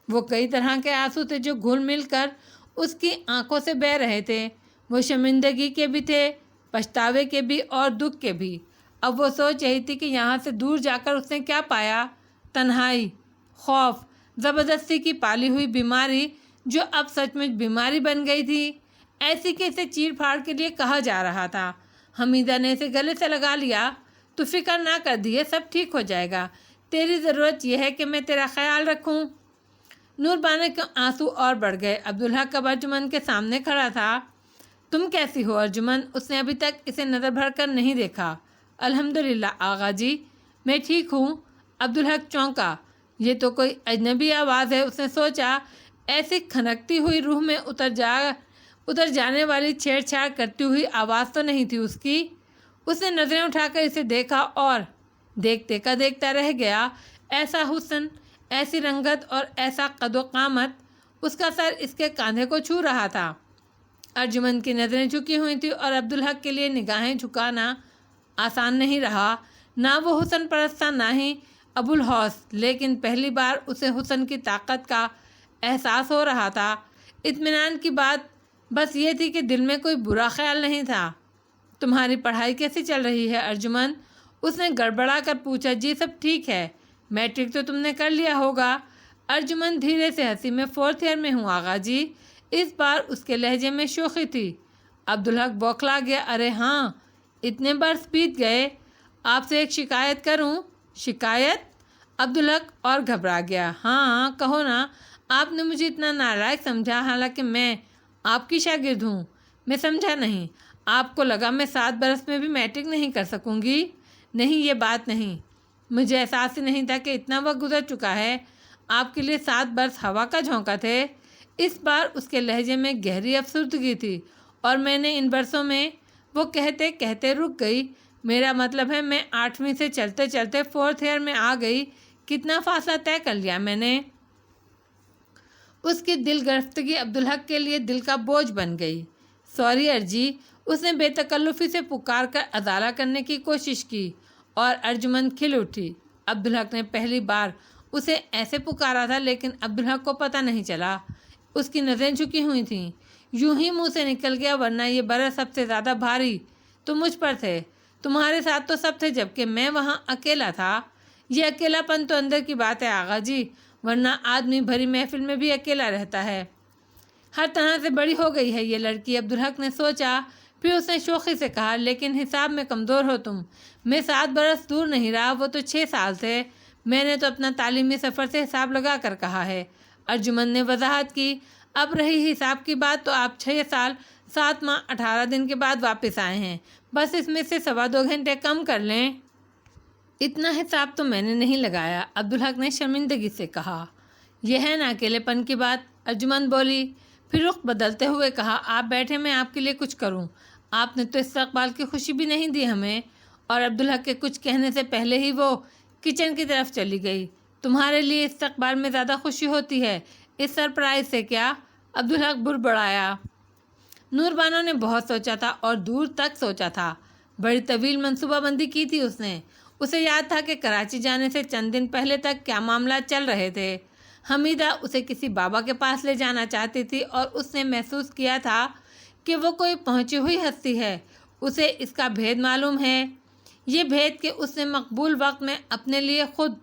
وہ کئی طرح کے آنسو تھے جو گھل مل کر اس کی آنکھوں سے بہہ رہے تھے۔ وہ شرمندگی کے بھی تھے، پچھتاوے کے بھی، اور دکھ کے بھی۔ اب وہ سوچ رہی تھی کہ یہاں سے دور جا کر اس نے کیا پایا؟ تنہائی، خوف، زبردستی کی پالی ہوئی بیماری، جو اب سچ مچ بیماری بن گئی تھی، ایسی کہ اسے چیر پھاڑ کے لیے کہا جا رہا تھا۔ حمیدہ نے اسے گلے سے لگا لیا۔ تو فکر نہ کر دیے، سب ٹھیک ہو جائے گا، تیری ضرورت یہ ہے کہ میں تیرا خیال رکھوں۔ نور بانو کے آنسو اور بڑھ گئے۔ عبدالحق اب ارجمن کے سامنے کھڑا تھا۔ تم کیسی ہو ارجمن؟ اس نے ابھی تک اسے نظر بھر کر نہیں دیکھا۔ الحمدللہ آغا جی، میں ٹھیک ہوں۔ عبدالحق چونکا۔ یہ تو کوئی اجنبی آواز ہے، اس نے سوچا۔ ایسی کھنکتی ہوئی روح میں اتر جانے والی چھیڑ چھاڑ کرتی ہوئی آواز تو نہیں تھی اس کی۔ اس نے نظریں اٹھا کر اسے دیکھا اور دیکھتے کا دیکھتا رہ گیا۔ ایسا حسن، ایسی رنگت اور ایسا قد و قامت، اس کا سر اس کے کاندھے کو چھو رہا تھا۔ ارجمن کی نظریں جھکی ہوئی تھیں اور عبدالحق کے لیے نگاہیں جھکانا آسان نہیں رہا۔ نہ وہ حسن پرست تھا، نہ ہی ابو الحوث، لیکن پہلی بار اسے حسن کی طاقت کا احساس ہو رہا تھا۔ اطمینان کی بات بس یہ تھی کہ دل میں کوئی برا خیال نہیں تھا۔ تمہاری پڑھائی کیسی چل رہی ہے ارجمن؟ اس نے گڑبڑا کر پوچھا۔ جی سب ٹھیک ہے۔ میٹرک تو تم نے کر لیا ہوگا؟ ارجمن دھیرے سے ہنسی۔ میں 4th ایئر میں ہوں آغا جی۔ اس بار اس کے لہجے میں شوخی تھی۔ عبدالحق بوکھلا گیا۔ ارے ہاں، اتنے برس بیت گئے۔ آپ سے ایک شکایت کروں؟ شکایت؟ عبدالحق اور گھبرا گیا۔ ہاں کہو نا۔ آپ نے مجھے اتنا نالائق سمجھا، حالانکہ میں آپ کی شاگرد ہوں۔ میں سمجھا نہیں۔ آپ کو لگا میں 7 برس میں بھی میٹرک نہیں کر سکوں گی؟ نہیں، یہ بات نہیں۔ مجھے احساس ہی نہیں تھا کہ اتنا وقت گزر چکا ہے۔ آپ کے لیے 7 برس ہوا کا جھونکا تھے۔ اس بار اس کے لہجے میں گہری افسردگی تھی۔ اور میں نے ان برسوں میں، وہ کہتے کہتے رک گئی۔ میرا مطلب ہے میں 8ویں سے چلتے چلتے 4th ایئر میں آ گئی۔ کتنا فاصلہ طے کر لیا میں نے۔ اس کی دل گرفتگی عبدالحق کے لیے دل کا بوجھ بن گئی۔ سوری ارجی، اس نے بے تکلفی سے پکار کر ازالہ کرنے کی کوشش کی اور ارجمن کھل اٹھی۔ عبدالحق نے پہلی بار اسے ایسے پکارا تھا، لیکن عبدالحق کو پتہ نہیں چلا۔ اس کی نظریں جھکی ہوئی تھیں۔ یوں ہی منہ سے نکل گیا، ورنہ یہ برس سب سے زیادہ بھاری تو مجھ پر تھے۔ تمہارے ساتھ تو سب تھے، جبکہ میں وہاں اکیلا تھا۔ یہ اکیلا پن تو اندر کی بات ہے آغا جی، ورنہ آدمی بھری محفل میں بھی اکیلا رہتا ہے۔ ہر طرح سے بڑی ہو گئی ہے یہ لڑکی، عبدالحق نے سوچا۔ پھر اس نے شوخی سے کہا، لیکن حساب میں کمزور ہو تم۔ میں 7 برس دور نہیں رہا، وہ تو 6 سال تھے۔ میں نے تو اپنا تعلیمی سفر سے حساب لگا کر کہا ہے۔ ارجمن نے وضاحت کی۔ اب رہی حساب کی بات، تو آپ 6 سال 7 ماہ 18 دن کے بعد واپس آئے ہیں۔ بس اس میں سے 1.25 گھنٹے کم کر لیں۔ اتنا حساب تو میں نے نہیں لگایا، عبدالحق نے شرمندگی سے کہا۔ یہ ہے نا اکیلے پن کی بات، ارجمن بولی۔ پھر رخ بدلتے ہوئے کہا، آپ بیٹھے، میں آپ کے لیے کچھ کروں؟ آپ نے تو استقبال کی خوشی بھی نہیں دی ہمیں۔ اور عبدالحق کے کچھ کہنے سے پہلے ہی وہ کچن کی طرف چلی گئی۔ تمہارے لیے استقبال میں زیادہ خوشی ہوتی ہے اس سرپرائز سے کیا؟ عبدالحق بڑبڑایا۔ نور بانو نے بہت سوچا تھا اور دور تک سوچا تھا۔ بڑی طویل منصوبہ بندی کی تھی اس نے۔ اسے یاد تھا کہ کراچی جانے سے چند دن پہلے تک کیا معاملات چل رہے تھے۔ حمیدہ اسے کسی بابا کے پاس لے جانا چاہتی تھی اور اس نے محسوس کیا تھا کہ وہ کوئی پہنچی ہوئی ہستی ہے، اسے اس کا بھید معلوم ہے۔ یہ بھید کہ اس نے مقبول وقت میں اپنے لیے خود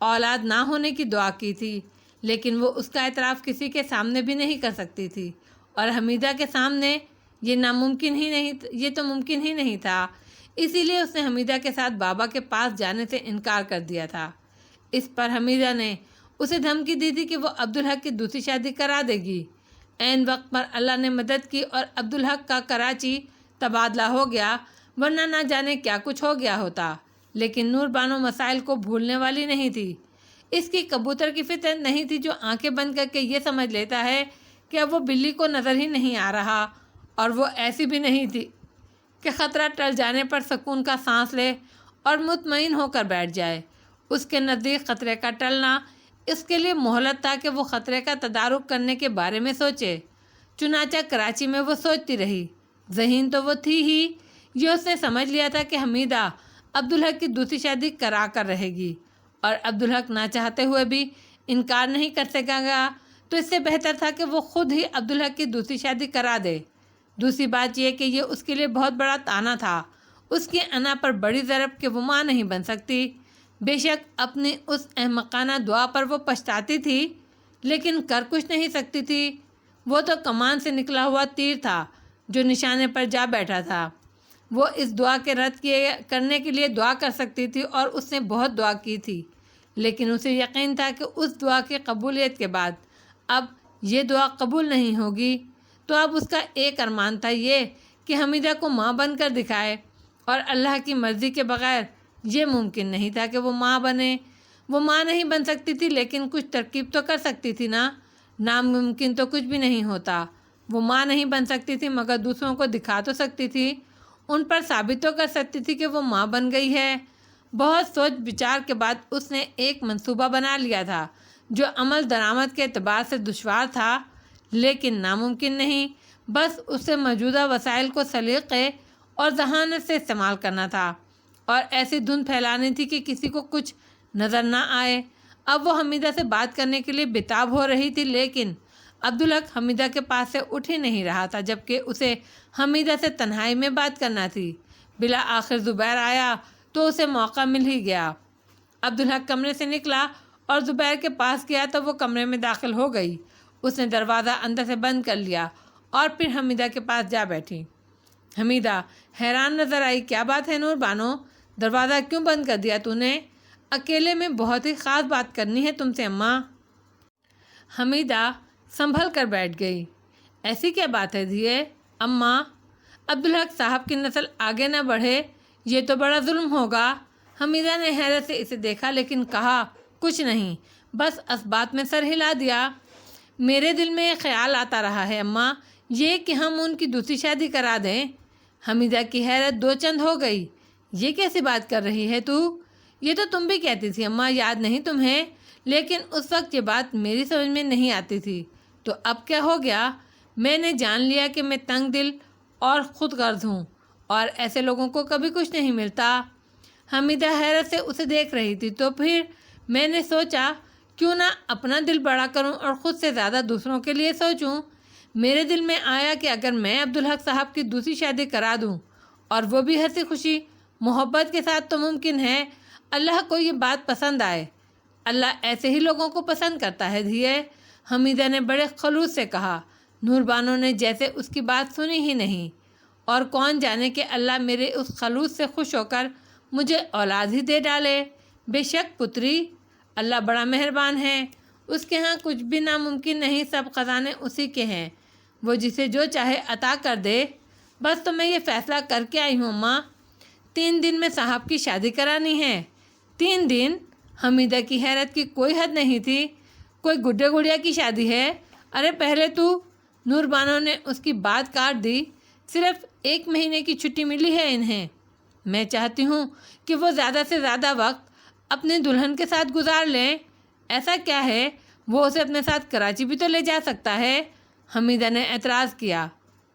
اولاد نہ ہونے کی دعا کی تھی، لیکن وہ اس کا اعتراف کسی کے سامنے بھی نہیں کر سکتی تھی، اور حمیدہ کے سامنے یہ تو ممکن ہی نہیں تھا۔ اسی لیے اس نے حمیدہ کے ساتھ بابا کے پاس جانے سے انکار کر دیا تھا۔ اس پر حمیدہ نے اسے دھمکی دی تھی کہ وہ عبدالحق کی دوسری شادی کرا دے گی۔ عین وقت پر اللہ نے مدد کی اور عبدالحق کا کراچی تبادلہ ہو گیا، ورنہ نہ جانے کیا کچھ ہو گیا ہوتا۔ لیکن نور بانو مسائل کو بھولنے والی نہیں تھی۔ اس کی کبوتر کی فطرت نہیں تھی جو آنکھیں بند کر کے یہ سمجھ لیتا ہے کہ اب وہ بلی کو نظر ہی نہیں آ رہا، اور وہ ایسی بھی نہیں تھی کہ خطرہ ٹل جانے پر سکون کا سانس لے اور مطمئن ہو کر بیٹھ جائے۔ اس کے نزدیک خطرے کا ٹلنا اس کے لیے مہلت تھا کہ وہ خطرے کا تدارک کرنے کے بارے میں سوچے۔ چنانچہ کراچی میں وہ سوچتی رہی۔ ذہین تو وہ تھی ہی، یہ اس نے سمجھ لیا تھا کہ حمیدہ عبدالحق کی دوسری شادی کرا کر رہے گی، اور عبدالحق نہ چاہتے ہوئے بھی انکار نہیں کر سکے گا، تو اس سے بہتر تھا کہ وہ خود ہی عبدالحق کی دوسری شادی کرا دے۔ دوسری بات یہ کہ یہ اس کے لیے بہت بڑا طعنہ تھا، اس کی انا پر بڑی ضرب کہ وہ ماں نہیں بن سکتی۔ بے شک اپنی اس احمقانہ دعا پر وہ پچھتاتی تھی، لیکن کر کچھ نہیں سکتی تھی۔ وہ تو کمان سے نکلا ہوا تیر تھا جو نشانے پر جا بیٹھا تھا۔ وہ اس دعا کے رد کرنے کے لیے دعا کر سکتی تھی، اور اس نے بہت دعا کی تھی، لیکن اسے یقین تھا کہ اس دعا کی قبولیت کے بعد اب یہ دعا قبول نہیں ہوگی۔ تو اب اس کا ایک ارمان تھا یہ کہ حمیدہ کو ماں بن کر دکھائے، اور اللہ کی مرضی کے بغیر یہ ممکن نہیں تھا کہ وہ ماں بنے۔ وہ ماں نہیں بن سکتی تھی لیکن کچھ ترکیب تو کر سکتی تھی نا، ناممکن تو کچھ بھی نہیں ہوتا۔ وہ ماں نہیں بن سکتی تھی مگر دوسروں کو دکھا تو سکتی تھی، ان پر ثابت تو کر سکتی تھی کہ وہ ماں بن گئی ہے۔ بہت سوچ بچار کے بعد اس نے ایک منصوبہ بنا لیا تھا جو عمل درآمد کے اعتبار سے دشوار تھا لیکن ناممکن نہیں، بس اسے موجودہ وسائل کو سلیقے اور ذہانت سے استعمال کرنا تھا اور ایسی دھند پھیلانی تھی کہ کسی کو کچھ نظر نہ آئے۔ اب وہ حمیدہ سے بات کرنے کے لیے بےتاب ہو رہی تھی لیکن عبدالحق حمیدہ کے پاس سے اٹھ ہی نہیں رہا تھا، جبکہ اسے حمیدہ سے تنہائی میں بات کرنا تھی۔ بالآخر زبیر آیا تو اسے موقع مل ہی گیا۔ عبدالحق کمرے سے نکلا اور زبیر کے پاس گیا تو وہ کمرے میں داخل ہو گئی۔ اس نے دروازہ اندر سے بند کر لیا اور پھر حمیدہ کے پاس جا بیٹھی۔ حمیدہ حیران نظر آئی۔ کیا بات ہے نور بانو، دروازہ کیوں بند کر دیا تو نے؟ اکیلے میں بہت ہی خاص بات کرنی ہے تم سے اماں۔ حمیدہ سنبھل کر بیٹھ گئی۔ ایسی کیا بات ہے دھیے؟ اماں، عبدالحق صاحب کی نسل آگے نہ بڑھے، یہ تو بڑا ظلم ہوگا۔ حمیدہ نے حیرت سے اسے دیکھا لیکن کہا کچھ نہیں، بس اسبات میں سر ہلا دیا۔ میرے دل میں یہ خیال آتا رہا ہے اماں، یہ کہ ہم ان کی دوسری شادی کرا دیں۔ حمیدہ کی حیرت دو چند ہو گئی۔ یہ کیسی بات کر رہی ہے تو؟ یہ تو تم بھی کہتی تھی اماں، یاد نہیں تمہیں؟ لیکن اس وقت یہ بات میری سمجھ میں نہیں آتی تھی، تو اب کیا ہو گیا؟ میں نے جان لیا کہ میں تنگ دل اور خود غرض ہوں اور ایسے لوگوں کو کبھی کچھ نہیں ملتا۔ حمیدہ حیرت سے اسے دیکھ رہی تھی۔ تو پھر میں نے سوچا کیوں نہ اپنا دل بڑا کروں اور خود سے زیادہ دوسروں کے لیے سوچوں۔ میرے دل میں آیا کہ اگر میں عبدالحق صاحب کی دوسری شادی کرا دوں اور وہ بھی ہنسی خوشی محبت کے ساتھ تو ممکن ہے اللہ کو یہ بات پسند آئے۔ اللہ ایسے ہی لوگوں کو پسند کرتا ہے دھیے، حمیدہ نے بڑے خلوص سے کہا۔ نور بانو نے جیسے اس کی بات سنی ہی نہیں، اور کون جانے کہ اللہ میرے اس خلوص سے خوش ہو کر مجھے اولاد ہی دے ڈالے۔ بے شک پتری، اللہ بڑا مہربان ہے، اس کے ہاں کچھ بھی ناممکن نہیں، سب خزانے اسی کے ہیں، وہ جسے جو چاہے عطا کر دے۔ بس تو میں یہ فیصلہ کر کے آئی ہوں ماں، 3 دن میں صاحب کی شادی کرانی ہے۔ 3 دن؟ حمیدہ کی حیرت کی کوئی حد نہیں تھی۔ کوئی گڈے گڑیا کی شادی ہے؟ ارے پہلے تو۔ نور بانو نے اس کی بات کاٹ دی۔ صرف 1 مہینے کی چھٹی ملی ہے انہیں۔ میں چاہتی ہوں کہ وہ زیادہ سے زیادہ وقت اپنی دلہن کے ساتھ گزار لیں۔ ایسا کیا ہے، وہ اسے اپنے ساتھ کراچی بھی تو لے جا سکتا ہے۔ حمیدہ نے اعتراض کیا۔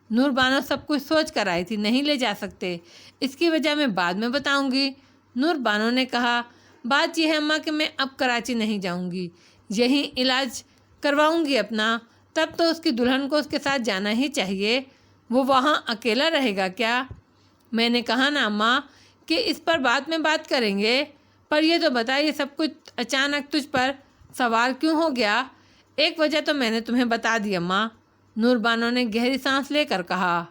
نور بانو سب کچھ سوچ کر آئی تھی، نہیں لے جا سکتے، اس کی وجہ میں بعد میں بتاؤں گی۔ نور بانو نے کہا بات یہ ہے اماں کہ میں اب کراچی نہیں جاؤں گی، یہیں علاج کرواؤں گی اپنا، تب تو اس کی دلہن کو اس کے ساتھ جانا ہی چاہیے۔ وہ وہاں اکیلا رہے گا کیا؟ میں نے کہا نا اماں کہ اس پر بعد میں بات کریں گے، پر یہ تو بتا یہ سب کچھ اچانک تجھ پر سوار کیوں ہو گیا؟ ایک وجہ تو میں نے تمہیں بتا دی اماں، نور بانو نے گہری سانس لے کر کہا۔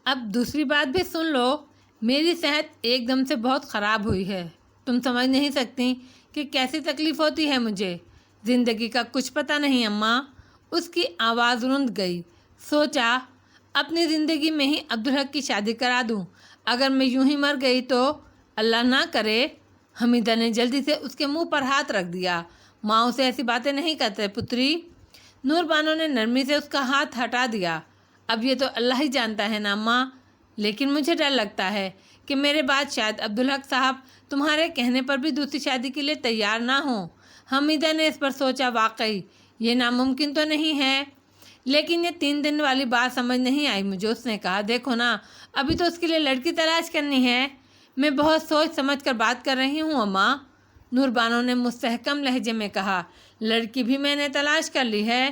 اب دوسری بات بھی سن لو، میری صحت ایک دم سے بہت خراب ہوئی ہے، تم سمجھ نہیں سکتی کہ کیسی تکلیف ہوتی ہے مجھے، زندگی کا کچھ پتہ نہیں اماں۔ اس کی آواز رند گئی۔ سوچا اپنی زندگی میں ہی عبدالحق کی شادی کرا دوں، اگر میں یوں ہی مر گئی تو اللہ نہ کرے۔ حمیدہ نے جلدی سے اس کے منہ پر ہاتھ رکھ دیا۔ ماں سے ایسی باتیں نہیں کرتے پتری۔ نور بانو نے نرمی سے اس کا ہاتھ ہٹا دیا۔ اب یہ تو اللہ ہی جانتا ہے نا ماں، لیکن مجھے ڈر لگتا ہے کہ میرے بعد شاید عبدالحق صاحب تمہارے کہنے پر بھی دوسری شادی کے لیے تیار نہ ہوں۔ حمیدہ نے اس پر سوچا، واقعی یہ ناممکن تو نہیں ہے، لیکن یہ 3 دن والی بات سمجھ نہیں آئی مجھے۔ اس نے کہا دیکھو نا، ابھی تو اس کے لیے لڑکی تلاش کرنی ہے، میں بہت سوچ سمجھ کر بات کر رہی ہوں اماں۔ نور بانو نے مستحکم لہجے میں کہا، لڑکی بھی میں نے تلاش کر لی ہے۔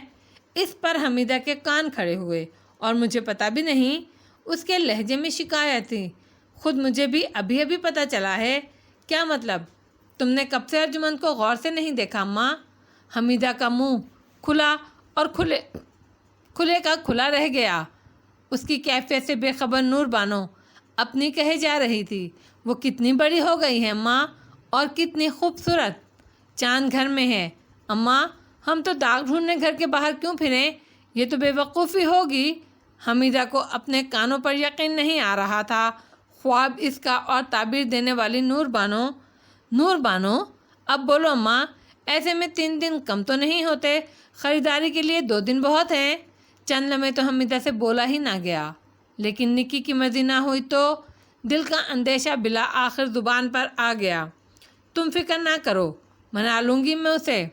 اس پر حمیدہ کے کان کھڑے ہوئے، اور مجھے پتہ بھی نہیں، اس کے لہجے میں شکایت تھی۔ خود مجھے بھی ابھی ابھی پتہ چلا ہے۔ کیا مطلب؟ تم نے کب سے ارجمند کو غور سے نہیں دیکھا اماں؟ حمیدہ کا منہ کھلا اور کھلے کا کھلا رہ گیا۔ اس کی کیفیت سے بے خبر نور بانو اپنی کہے جا رہی تھی، وہ کتنی بڑی ہو گئی ہے اماں، اور کتنی خوبصورت۔ چاند گھر میں ہے اماں، ہم تو داغ ڈھونڈنے گھر کے باہر کیوں پھریں؟ یہ تو بے وقوفی ہوگی۔ حمیدہ کو اپنے کانوں پر یقین نہیں آ رہا تھا۔ خواب اس کا اور تعبیر دینے والی نور بانو اب بولو ماں، ایسے میں 3 دن کم تو نہیں ہوتے؟ خریداری کے لیے 2 دن بہت ہیں۔ چند لمحے تو حمیدہ سے بولا ہی نہ گیا، لیکن نکی کی مرضی نہ ہوئی تو دل کا اندیشہ بلا آخر زبان پر آ گیا۔ تم فکر نہ کرو، منا لوں گی میں اسے،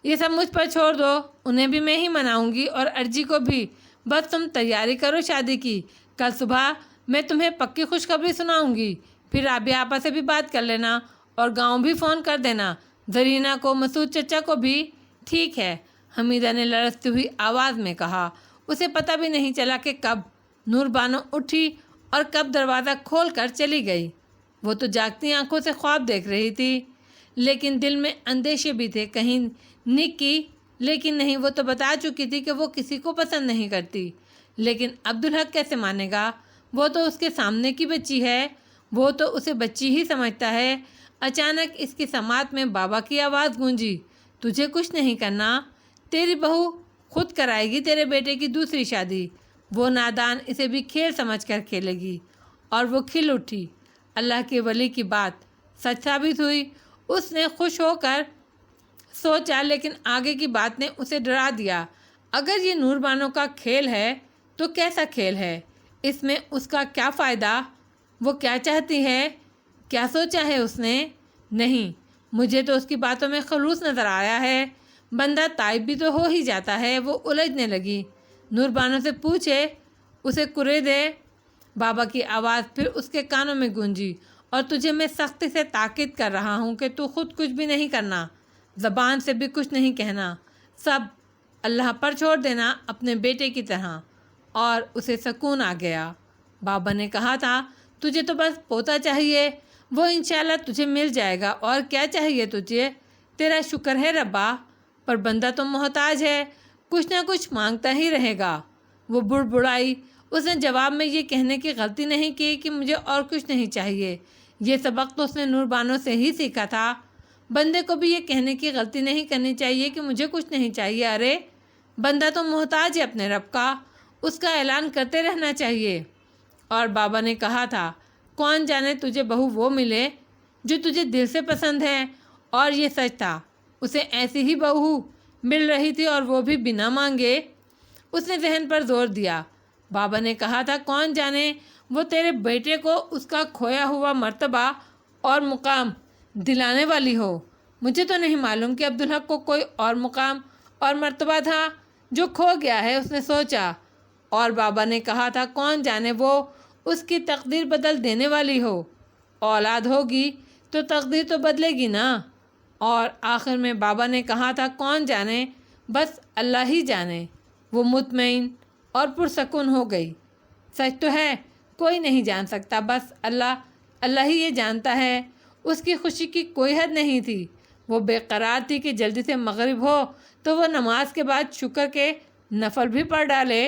یہ سب مجھ پر چھوڑ دو، انہیں بھی میں ہی مناؤں گی اور ارجی کو بھی۔ بس تم تیاری کرو شادی کی، کل صبح میں تمہیں پکی خوشخبری سناؤں گی، پھر رابعہ آپا سے بھی بات کر لینا اور گاؤں بھی فون کر دینا، زرینہ کو، مسعود چچا کو بھی۔ ٹھیک ہے، حمیدہ نے لرزتی ہوئی آواز میں کہا۔ اسے پتہ بھی نہیں چلا کہ کب نور بانو اٹھی اور کب دروازہ کھول کر چلی گئی۔ وہ تو جاگتی آنکھوں سے خواب دیکھ رہی تھی، لیکن دل میں اندیشے بھی تھے، کہیں نکی، لیکن نہیں، وہ تو بتا چکی تھی کہ وہ کسی کو پسند نہیں کرتی۔ لیکن عبدالحق کیسے مانے گا؟ وہ تو اس کے سامنے کی بچی ہے، وہ تو اسے بچی ہی سمجھتا ہے۔ اچانک اس کی سماعت میں بابا کی آواز گونجی، تجھے کچھ نہیں کرنا، تیری بہو خود کرائے گی تیرے بیٹے کی دوسری شادی، وہ نادان اسے بھی کھیل سمجھ کر کھیلے گی۔ اور وہ کھل اٹھی۔ اللہ کے ولی کی بات سچ ثابت ہوئی۔ اس نے خوش ہو کر سوچا، لیکن آگے کی بات نے اسے ڈرا دیا۔ اگر یہ نور بانو کا کھیل ہے تو کیسا کھیل ہے؟ اس میں اس کا کیا فائدہ؟ وہ کیا چاہتی ہے؟ کیا سوچا ہے اس نے؟ نہیں، مجھے تو اس کی باتوں میں خلوص نظر آیا ہے۔ بندہ تائب بھی تو ہو ہی جاتا ہے۔ وہ الجھنے لگی۔ نور بانو سے پوچھے، اسے کرے دے۔ بابا کی آواز پھر اس کے کانوں میں گونجی، اور تجھے میں سختی سے تاکید کر رہا ہوں کہ تو خود کچھ بھی نہیں کرنا، زبان سے بھی کچھ نہیں کہنا، سب اللہ پر چھوڑ دینا اپنے بیٹے کی طرح۔ اور اسے سکون آ گیا۔ بابا نے کہا تھا، تجھے تو بس پوتا چاہیے، وہ انشاءاللہ تجھے مل جائے گا، اور کیا چاہیے تجھے؟ تیرا شکر ہے ربا، پر بندہ تو محتاج ہے، کچھ نہ کچھ مانگتا ہی رہے گا۔ وہ بڑبڑائی۔ اس نے جواب میں یہ کہنے کی غلطی نہیں کی کہ مجھے اور کچھ نہیں چاہیے۔ یہ سبق تو اس نے نور بانو سے ہی سیکھا تھا۔ بندے کو بھی یہ کہنے کی غلطی نہیں کرنی چاہیے کہ مجھے کچھ نہیں چاہیے۔ ارے بندہ تو محتاج ہے اپنے رب کا، اس کا اعلان کرتے رہنا چاہیے۔ اور بابا نے کہا تھا، کون جانے تجھے بہو وہ ملے جو تجھے دل سے پسند ہے۔ اور یہ سچ تھا، اسے ایسی ہی بہو مل رہی تھی، اور وہ بھی بنا مانگے۔ اس نے ذہن پر زور دیا۔ بابا نے کہا تھا، کون جانے وہ تیرے بیٹے کو اس کا کھویا ہوا مرتبہ اور مقام دلانے والی ہو۔ مجھے تو نہیں معلوم کہ عبدالحق کو کوئی اور مقام اور مرتبہ تھا جو کھو گیا ہے، اس نے سوچا۔ اور بابا نے کہا تھا، کون جانے وہ اس کی تقدیر بدل دینے والی ہو۔ اولاد ہوگی تو تقدیر تو بدلے گی نا۔ اور آخر میں بابا نے کہا تھا، کون جانے، بس اللہ ہی جانے۔ وہ مطمئن اور پرسکون ہو گئی۔ سچ تو ہے، کوئی نہیں جان سکتا، بس اللہ ہی یہ جانتا ہے۔ اس کی خوشی کی کوئی حد نہیں تھی۔ وہ بے قرار تھی کہ جلدی سے مغرب ہو تو وہ نماز کے بعد شکر کے نفل بھی پڑھ ڈالے۔